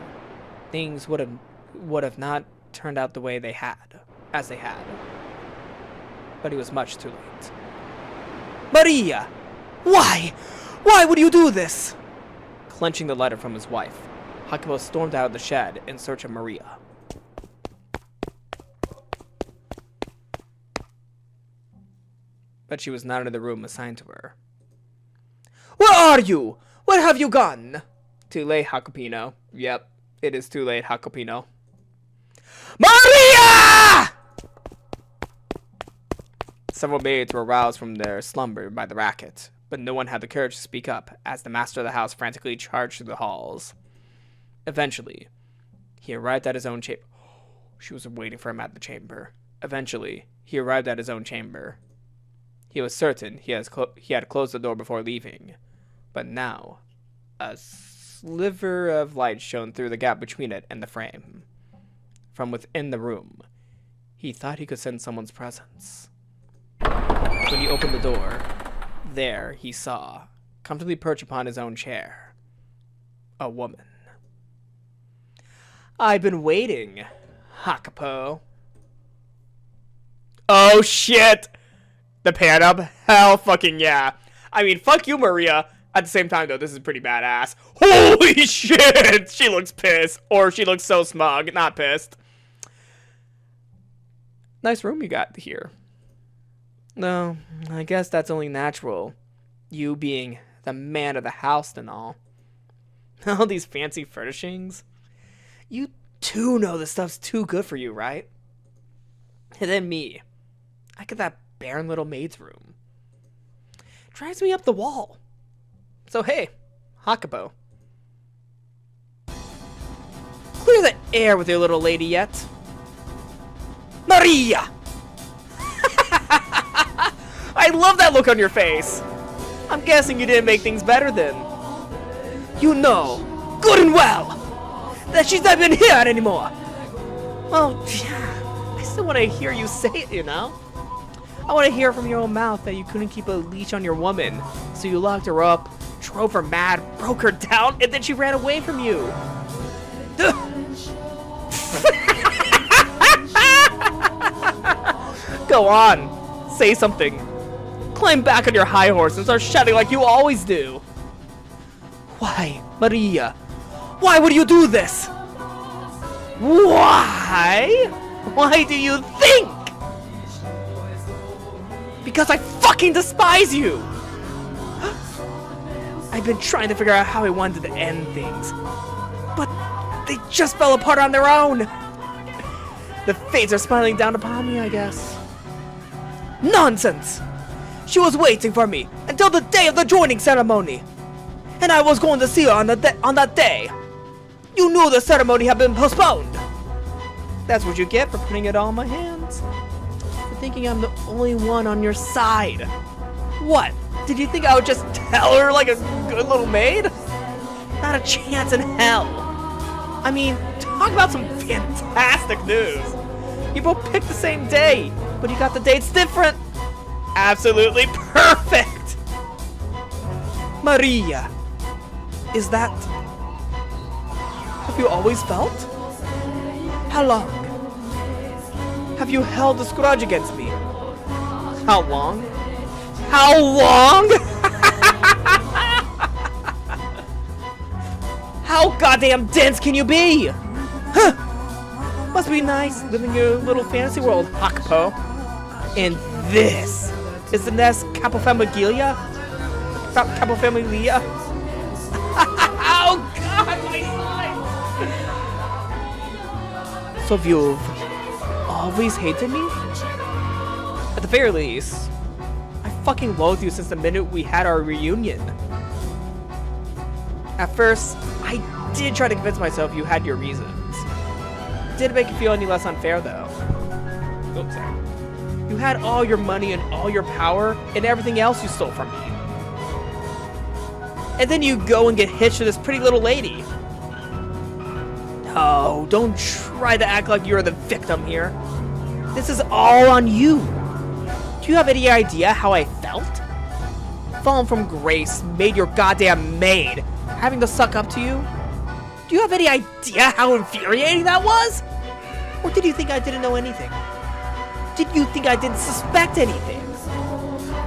things would have not turned out the way they had. But he was much too late. Maria! Why? Why would you do this? Clenching the letter from his wife, Jacopo stormed out of the shed in search of Maria. But she was not in the room assigned to her. Where are you? Where have you gone? Too late, Jacopino. Yep, it is too late, Jacopino. Maria! Several maids were roused from their slumber by the racket, but no one had the courage to speak up as the master of the house frantically charged through the halls. Eventually, he arrived at his own chamber. She was waiting for him at the chamber. Eventually, he arrived at his own chamber. He was certain he had closed the door before leaving, but now, a sliver of light shone through the gap between it and the frame. From within the room, he thought he could sense someone's presence. When he opened the door, there he saw, comfortably perched upon his own chair, a woman. I've been waiting, Jacopo. Oh shit! The pan up? Hell fucking yeah. I mean, fuck you, Maria. At the same time, though, this is pretty badass. Holy shit! She looks pissed. Or she looks so smug. Not pissed. Nice room you got here. No, I guess that's only natural. You being the man of the house and all. All these fancy furnishings. You too know this stuff's too good for you, right? And then me. I get that barren little maid's room. Drives me up the wall. So hey, Jacopo. Clear the air with your little lady yet. Maria! I love that look on your face. I'm guessing you didn't make things better then. You know, good and well, that she's not been here anymore. Well, yeah, I still want to hear you say it, you know? I want to hear from your own mouth that you couldn't keep a leash on your woman, so you locked her up, drove her mad, broke her down, and then she ran away from you. Go on, say something. Climb back on your high horse and start shouting like you always do. Why, Maria? Why would you do this? Why? Why do you think? Because I fucking despise you! I've been trying to figure out how I wanted to end things, but they just fell apart on their own. The fates are smiling down upon me, I guess. Nonsense! She was waiting for me until the day of the joining ceremony, and I was going to see her on that day. You knew the ceremony had been postponed. That's what you get for putting it all in my hands. For thinking I'm the only one on your side. What? Did you think I would just tell her like a good little maid? Not a chance in hell. I mean, talk about some fantastic news. You both picked the same day, but you got the dates different. Absolutely perfect. Maria, is that... Have you always felt? How long? Have you held this grudge against me? How long? How long? How goddamn dense can you be? Huh. Must be nice living your little fantasy world, Jacopo. And this is the next Capofamilia? Capofamilia? Oh god, my side! So you've always hated me? At the very least, I fucking loathed you since the minute we had our reunion. At first, I did try to convince myself you had your reasons. Didn't make you feel any less unfair though. Oops, sorry. You had all your money and all your power and everything else you stole from me. And then you go and get hitched to this pretty little lady. Oh, don't try to act like you're the victim here. This is all on you. Do you have any idea how I felt? Falling from grace, made your goddamn maid, having to suck up to you? Do you have any idea how infuriating that was? Or did you think I didn't know anything? Did you think I didn't suspect anything?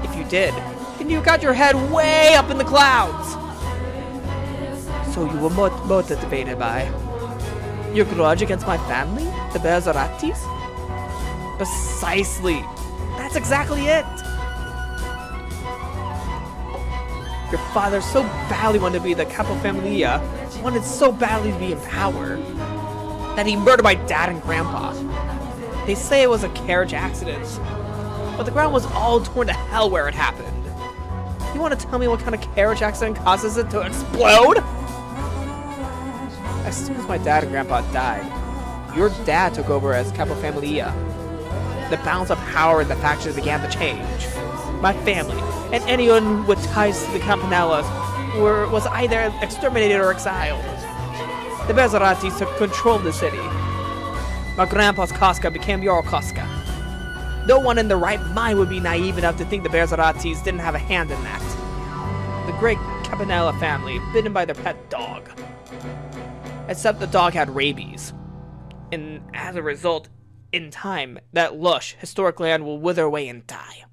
If you did, then you got your head way up in the clouds. So you were motivated by your grudge against my family, the Berzeratis? Precisely. That's exactly it. Your father so badly wanted to be the Capofamilia, wanted so badly to be in power, that he murdered my dad and grandpa. They say it was a carriage accident, but the ground was all torn to hell where it happened. You want to tell me what kind of carriage accident causes it to explode? As soon as my dad and grandpa died, your dad took over as Capofamilia. The balance of power in the factions began to change. My family, and anyone with ties to the Campanelas, was either exterminated or exiled. The Berzeratis took control of the city. My grandpa's Casca became your Casca. No one in their right mind would be naive enough to think the Berzeratis didn't have a hand in that. The great Campanella family, bitten by their pet dog. Except the dog had rabies. And as a result, in time, that lush, historic land will wither away and die.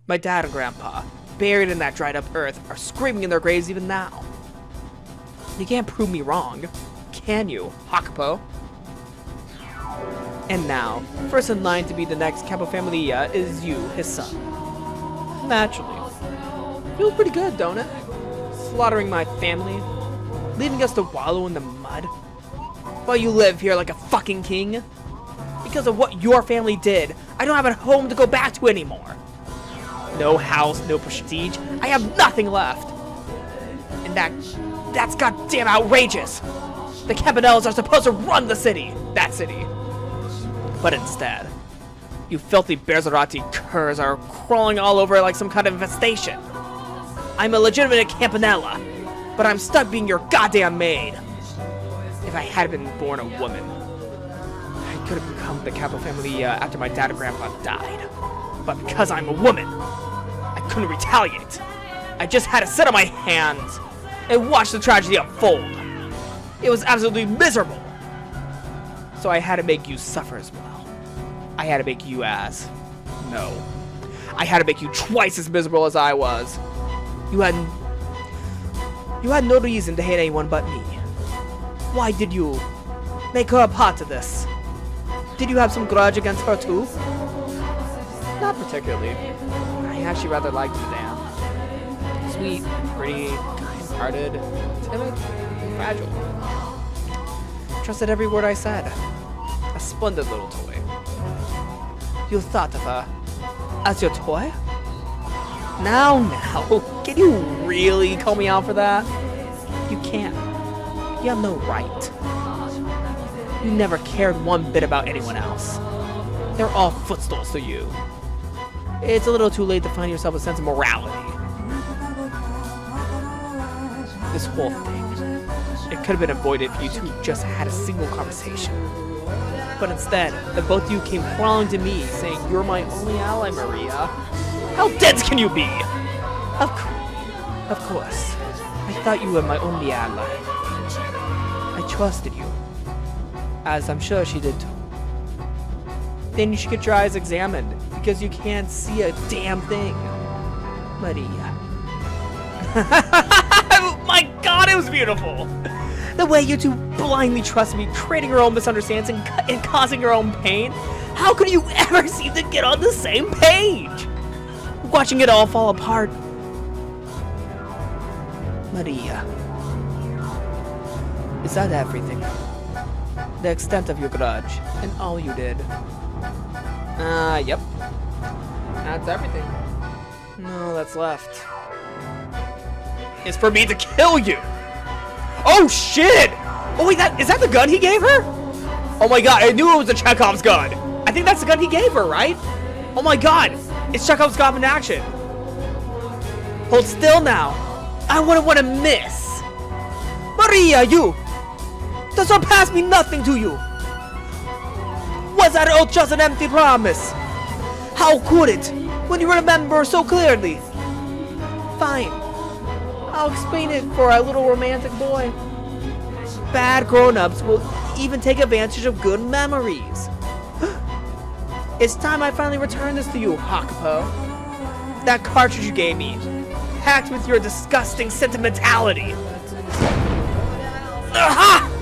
My dad and grandpa, buried in that dried up earth, are screaming in their graves even now. You can't prove me wrong, can you, Jacopo? And now, first in line to be the next Capofamilia is you, his son. Naturally. Feels pretty good, don't it? Slaughtering my family, leaving us to wallow in the mud, while you live here like a fucking king. Because of what your family did, I don't have a home to go back to anymore. No house, no prestige. I have nothing left. And that's goddamn outrageous. The Campanellas are supposed to run the city. That city. But instead, you filthy Berzerati curs are crawling all over like some kind of infestation. I'm a legitimate Campanella, but I'm stuck being your goddamn maid. If I had been born a woman, I could have become the Capofamilia after my dad and grandpa died. But because I'm a woman, I couldn't retaliate. I just had to sit on my hands and watch the tragedy unfold. It was absolutely miserable. So I had to make you suffer as well. I had to make you I had to make you twice as miserable as I was. You had no reason to hate anyone but me. Why did you make her a part of this? Did you have some grudge against her too? Not particularly. I actually rather liked Dan. Sweet, pretty, kind-hearted, timid, and fragile. Trusted every word I said. A splendid little toy. You thought of her as your toy? Now, can you really call me out for that? You can't. You have no right. You never cared one bit about anyone else. They're all footstools to you. It's a little too late to find yourself a sense of morality. This whole thing, it could have been avoided if you two just had a single conversation. But instead, the both of you came crawling to me, saying, "You're my only ally, Maria." How dense can you be? Of course. I thought you were my only ally. I trusted you. As I'm sure she did too. Then you should get your eyes examined, because you can't see a damn thing. Maria. My god, it was beautiful! The way you two blindly trusted me, creating your own misunderstandings and causing your own pain. How could you ever seem to get on the same page? Watching it all fall apart. Maria. Is that everything? The extent of your grudge, and all you did? Yep. That's everything. No, that's left. It's for me to kill you! Oh shit! Oh wait, is that the gun he gave her? Oh my god, I knew it was a Chekhov's gun! I think that's the gun he gave her, right? Oh my god! It's Chekhov's gun in action! Hold still now! I wouldn't want to miss! Maria, you! Does her past mean nothing to you? Was that oath just an empty promise? How could it, when you remember so clearly? Fine. I'll explain it for our little romantic boy. Bad grown-ups will even take advantage of good memories. It's time I finally return this to you, Jacopo. That cartridge you gave me, packed with your disgusting sentimentality. Aha!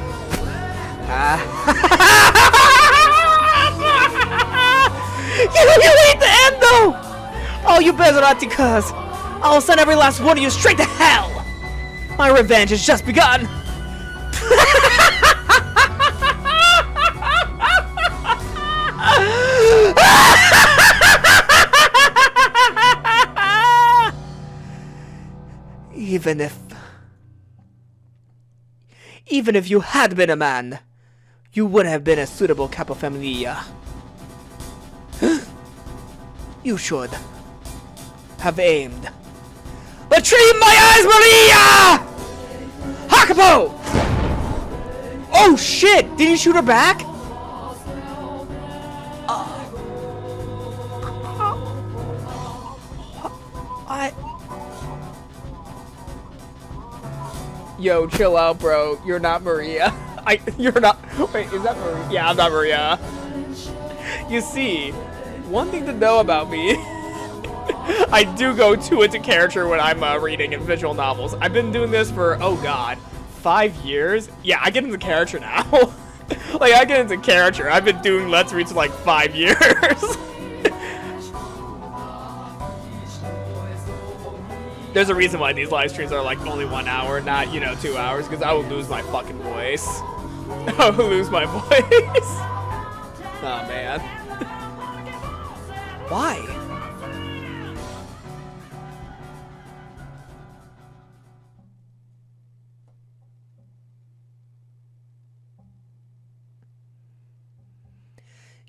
You ain't the end, though! Oh, you Bezzerati cuz! I'll send every last one of you straight to hell! My revenge has just begun! Even if you had been a man, you would have been a suitable capofamilia. You should have aimed. Retrieve my eyes, Maria! Jacopo! Oh shit! Did you shoot her back? Yo, chill out, bro. You're not Maria. You're not. Wait, is that Maria? Yeah, I'm not Maria. You see, one thing to know about me. I do go too into character when I'm reading in visual novels. I've been doing this for, oh god, 5 years? Yeah, I get into character now. Like, I get into character. I've been doing Let's Reads for like 5 years. There's a reason why these live streams are like only 1 hour, not, 2 hours, because I will lose my fucking voice. I will lose my voice. Oh, man. Why?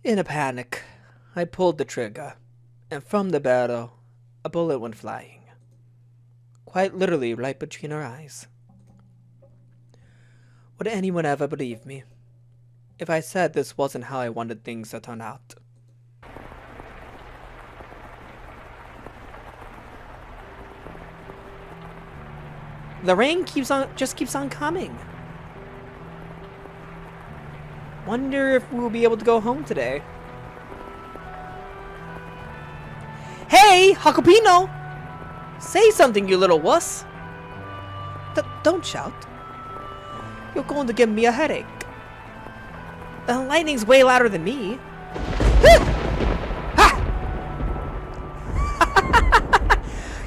In a panic, I pulled the trigger, and from the barrel, a bullet went flying. Quite literally right between her eyes. Would anyone ever believe me if I said this wasn't how I wanted things to turn out? The rain just keeps on coming. Wonder if we'll be able to go home today. Hey, Jacopino! Say something, you little wuss! Don't shout. You're going to give me a headache. The lightning's way louder than me.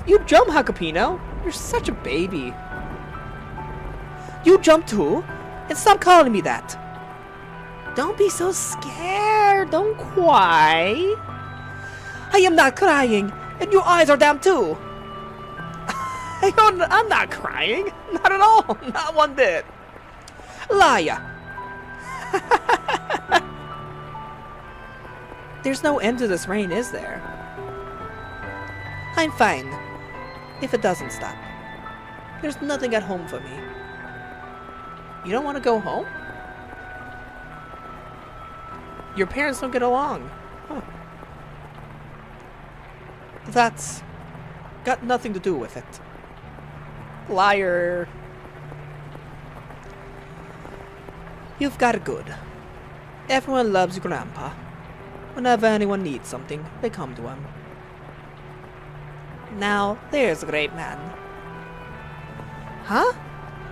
You jump, Jacopino. You're such a baby. You jump too, and stop calling me that. Don't be so scared. Don't cry. I am not crying, and your eyes are down too. I'm not crying. Not at all. Not one bit. Liar. There's no end to this rain, is there? I'm fine. If it doesn't stop. There's nothing at home for me. You don't want to go home? Your parents don't get along. Huh. That's got nothing to do with it. Liar. You've got it good. Everyone loves your grandpa. Whenever anyone needs something, they come to him. Now, there's a great man. Huh?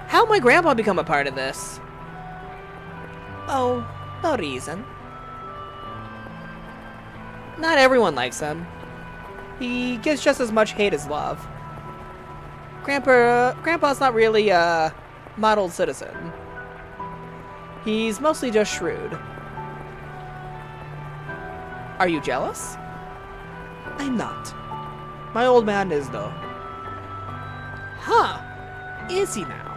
How'd my grandpa become a part of this? Oh, no reason. Not everyone likes him. He gets just as much hate as love. Grandpa's not really a model citizen. He's mostly just shrewd. Are you jealous? I'm not. My old man is, though. Huh. Is he now?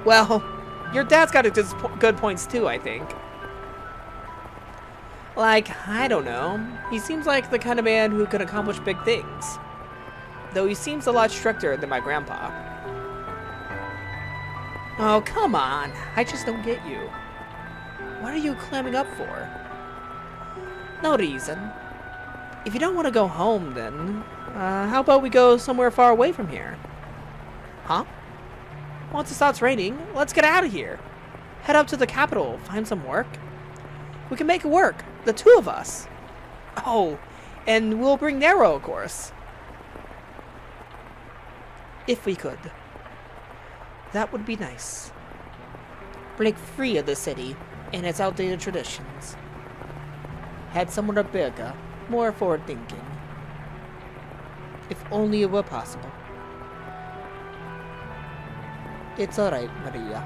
Well, your dad's got good points too, I think. Like, I don't know. He seems like the kind of man who can accomplish big things. Though he seems a lot stricter than my grandpa. Oh, come on. I just don't get you. What are you clamming up for? No reason. If you don't want to go home, then how about we go somewhere far away from here? Huh? Once it stops raining, let's get out of here. Head up to the capital, find some work. We can make it work, the two of us. Oh, and we'll bring Nero, of course. If we could. That would be nice. Break free of the city and its outdated traditions. Head somewhere bigger, more forward-thinking. If only it were possible. It's alright, Maria.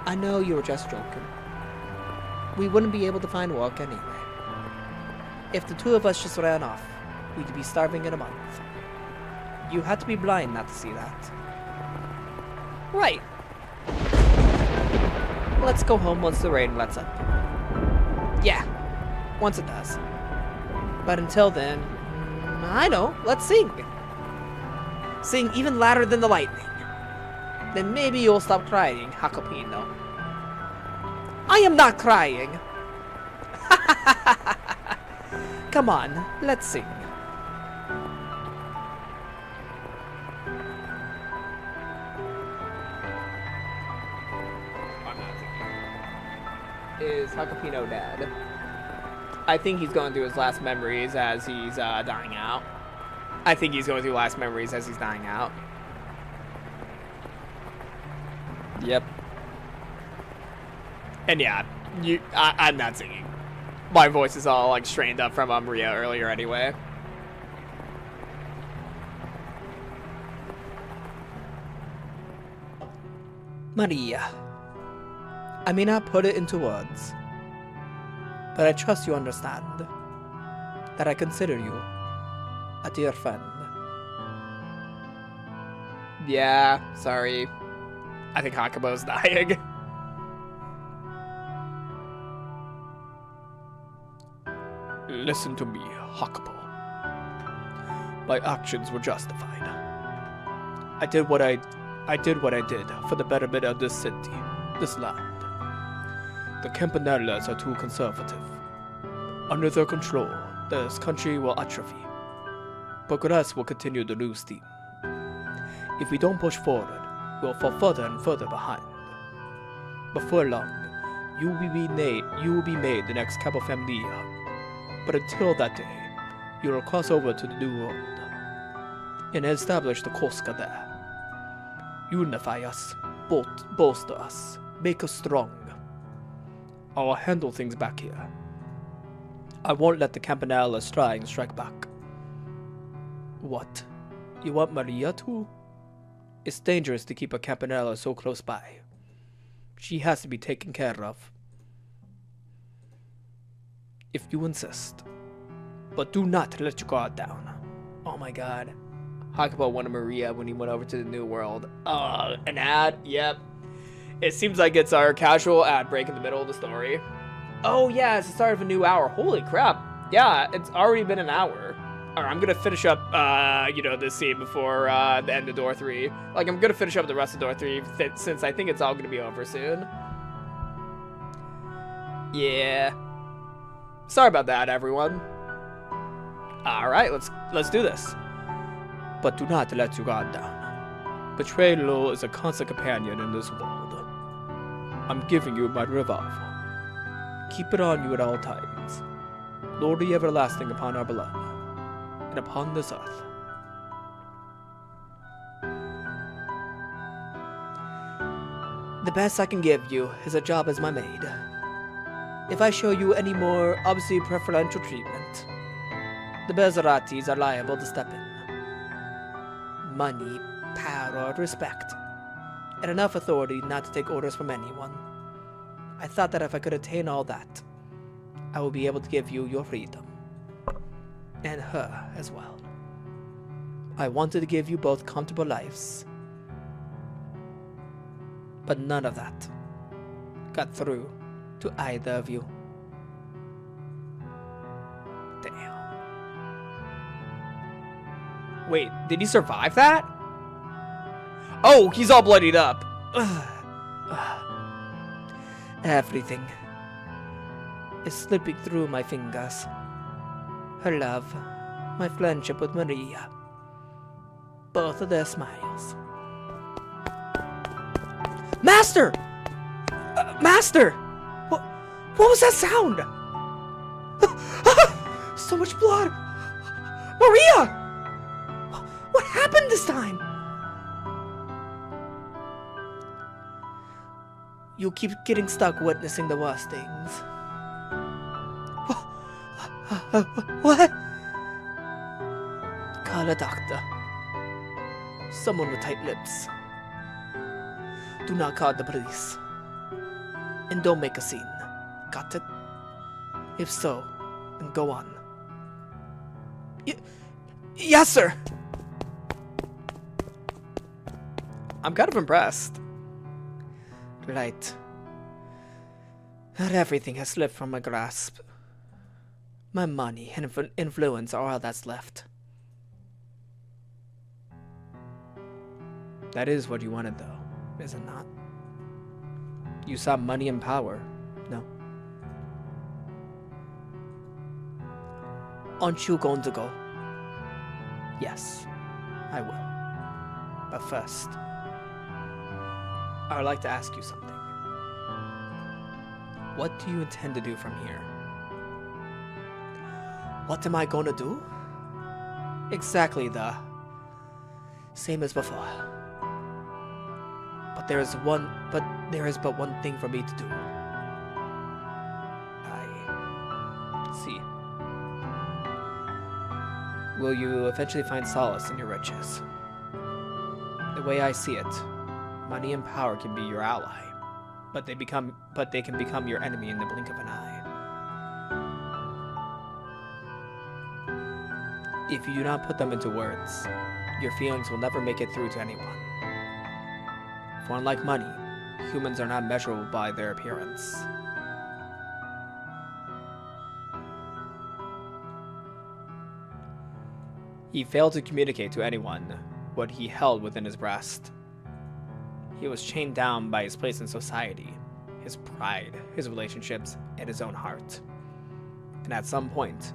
I know you were just joking. We wouldn't be able to find work anyway. If the two of us just ran off, we'd be starving in a month. You had to be blind not to see that. Right. Let's go home once the rain lets up. Yeah, once it does. But until then, I know, let's sing. Sing even louder than the lightning. Then maybe you'll stop crying, Jacopino. I am not crying. Come on, let's sing. I'm not singing. is Hakapino dead? I think he's going through his last memories as he's dying out. I think he's going through last memories as he's dying out. Yep. And yeah, I'm not singing. My voice is all like strained up from Maria earlier anyway. Maria, I may not put it into words, but I trust you understand that I consider you a dear friend. Yeah, sorry. I think Hakubo's dying. Listen to me, Hakubo. My actions were justified. I did what I did for the betterment of this city, this land. The Campanelas are too conservative. Under their control, this country will atrophy. Progress will continue to lose steam. If we don't push forward, we'll fall further and further behind. Before long, you will be made the next Capo Familia. But until that day, you will cross over to the New World and establish the Koska there. Unify us, bolster us, make us strong. I will handle things back here. I won't let the Campanelas try and strike back. What? You want Maria too? It's dangerous to keep a Campanella so close by. She has to be taken care of. If you insist. But do not let your guard down. Oh my god. Hakubo wanted Maria when he went over to the New World. An ad? Yep. It seems like it's our casual ad break in the middle of the story. Oh yeah, it's the start of a new hour. Holy crap. Yeah, it's already been an hour. Alright, I'm gonna finish up, this scene before the end of Door 3. Like, I'm gonna finish up the rest of Door 3 since I think it's all gonna be over soon. Yeah. Sorry about that, everyone. Alright, let's do this. But do not let your guard down. Betrayal is a constant companion in this world. I'm giving you my revolver. Keep it on you at all times. Lord the everlasting upon our blood, and upon this earth. The best I can give you is a job as my maid. If I show you any more obviously preferential treatment, the Bezaratis are liable to step in. Money, power, respect, and enough authority not to take orders from anyone. I thought that if I could attain all that, I would be able to give you your freedom. And her as well. I wanted to give you both comfortable lives. But none of that got through to either of you. Damn. Wait, did he survive that? Oh, he's all bloodied up. Everything is slipping through my fingers. Her love, my friendship with Maria, both of their smiles. Master! Master! What was that sound? So much blood! Maria! What happened this time? You keep getting stuck witnessing the worst things. What? Call a doctor. Someone with tight lips. Do not call the police. And don't make a scene. Got it? If so, then go on. Yes, sir! I'm kind of impressed. Right. Not everything has slipped from my grasp. My money and influence are all that's left. That is what you wanted, though, is it not? You saw money and power, no? Aren't you going to go? Yes, I will. But first, I would like to ask you something. What do you intend to do from here? What am I gonna do? Exactly the same as before. But there is but one thing for me to do. I see. Will you eventually find solace in your riches? The way I see it, money and power can be your ally, but they can become your enemy in the blink of an eye. If you do not put them into words, your feelings will never make it through to anyone. For unlike money, humans are not measurable by their appearance. He failed to communicate to anyone what he held within his breast. He was chained down by his place in society, his pride, his relationships, and his own heart. And at some point,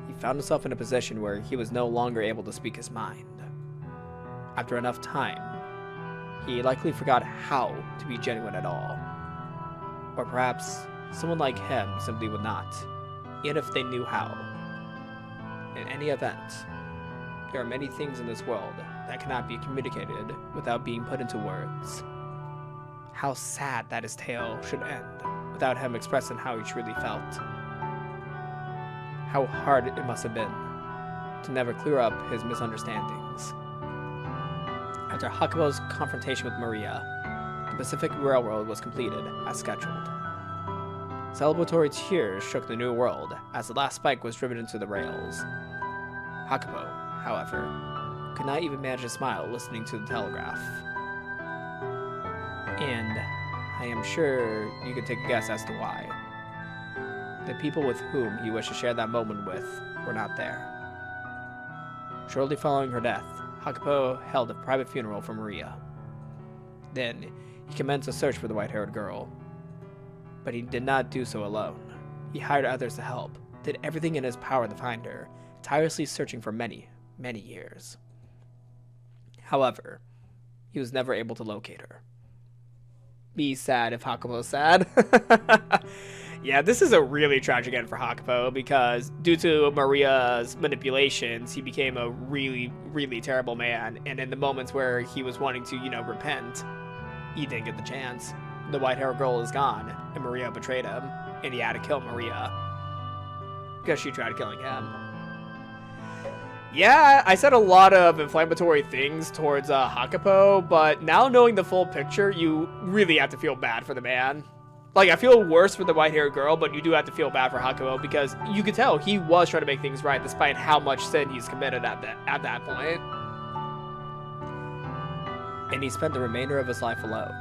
he found himself in a position where he was no longer able to speak his mind. After enough time, he likely forgot how to be genuine at all. Or perhaps someone like him simply would not, even if they knew how. In any event, there are many things in this world that cannot be communicated without being put into words. How sad that his tale should end without him expressing how he truly felt. How hard it must have been to never clear up his misunderstandings. After Jacopo's confrontation with Maria, the Pacific Railroad was completed as scheduled. Celebratory cheers shook the new world as the last spike was driven into the rails. Jacopo, however, could not even manage to smile listening to the telegraph. And I am sure you can take a guess as to why. The people with whom he wished to share that moment with were not there. Shortly following her death, Jacopo held a private funeral for Maria. Then, he commenced a search for the white-haired girl. But he did not do so alone. He hired others to help, did everything in his power to find her, tirelessly searching for many, many years. However, he was never able to locate her. Be sad if Jacopo's sad. Yeah, this is a really tragic end for Jacopo because due to Maria's manipulations, he became a really, really terrible man. And in the moments where he was wanting to, repent, he didn't get the chance. The white-haired girl is gone, and Maria betrayed him, and he had to kill Maria because she tried killing him. Yeah, I said a lot of inflammatory things towards Jacopo, but now knowing the full picture, you really have to feel bad for the man. Like, I feel worse for the white-haired girl, but you do have to feel bad for Jacopo because you could tell he was trying to make things right despite how much sin he's committed at that point. And he spent the remainder of his life alone.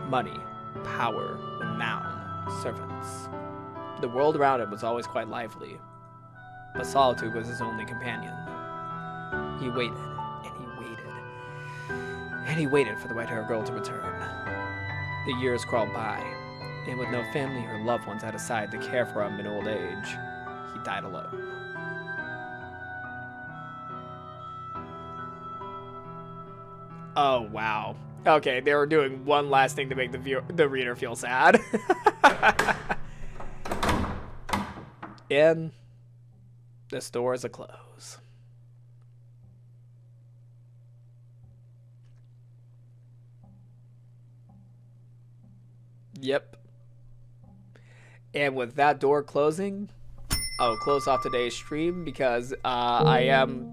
Money, power, renown, servants. The world around him was always quite lively, but solitude was his only companion. He waited, and he waited, and he waited for the white-haired girl to return. The years crawled by, and with no family or loved ones at his side to care for him in old age, he died alone. Oh, wow. Okay, they were doing one last thing to make the reader feel sad. And the doors are closed. Yep. And with that door closing, I'll close off today's stream because I am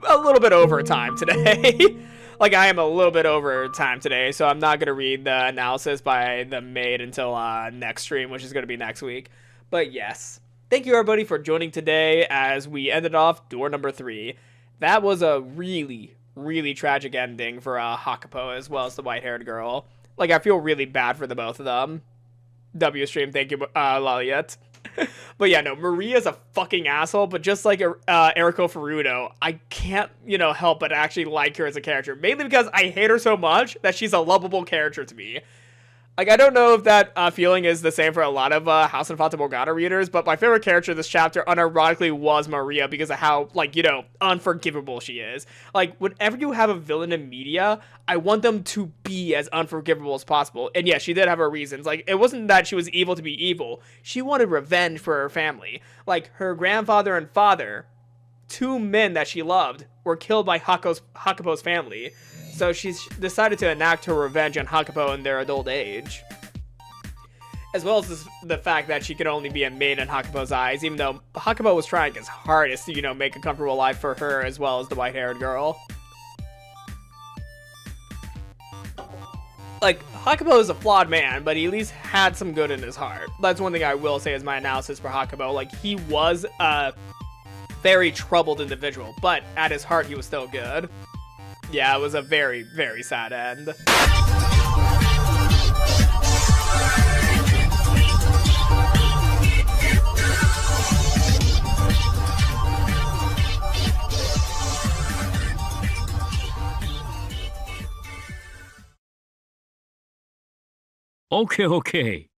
a little bit over time today. Like, I am a little bit over time today, so I'm not going to read the analysis by the maid until next stream, which is going to be next week. But yes, thank you everybody for joining today as we ended off door number 3. That was a really, really tragic ending for Jacopo as well as the white-haired girl. Like, I feel really bad for the both of them. W stream, thank you, Laliet. But yeah, no, Maria's a fucking asshole, but just like Eriko Ferrudo, I can't, help but actually like her as a character. Mainly because I hate her so much that she's a lovable character to me. Like, I don't know if that feeling is the same for a lot of House and Fata Morgana readers, but my favorite character this chapter unironically was Maria because of how, like, you know, unforgivable she is. Like, whenever you have a villain in media, I want them to be as unforgivable as possible. And yeah, she did have her reasons. Like, it wasn't that she was evil to be evil. She wanted revenge for her family. Like, her grandfather and father, two men that she loved, were killed by Jacopo's family. So she's decided to enact her revenge on Jacopo in their adult age. As well as the fact that she could only be a maid in Jacopo's eyes, even though Jacopo was trying his hardest to, you know, make a comfortable life for her as well as the white-haired girl. Like, Jacopo is a flawed man, but he at least had some good in his heart. That's one thing I will say as my analysis for Jacopo. Like, he was a very troubled individual, but at his heart, he was still good. Yeah, it was a very, very sad end. Okay, okay.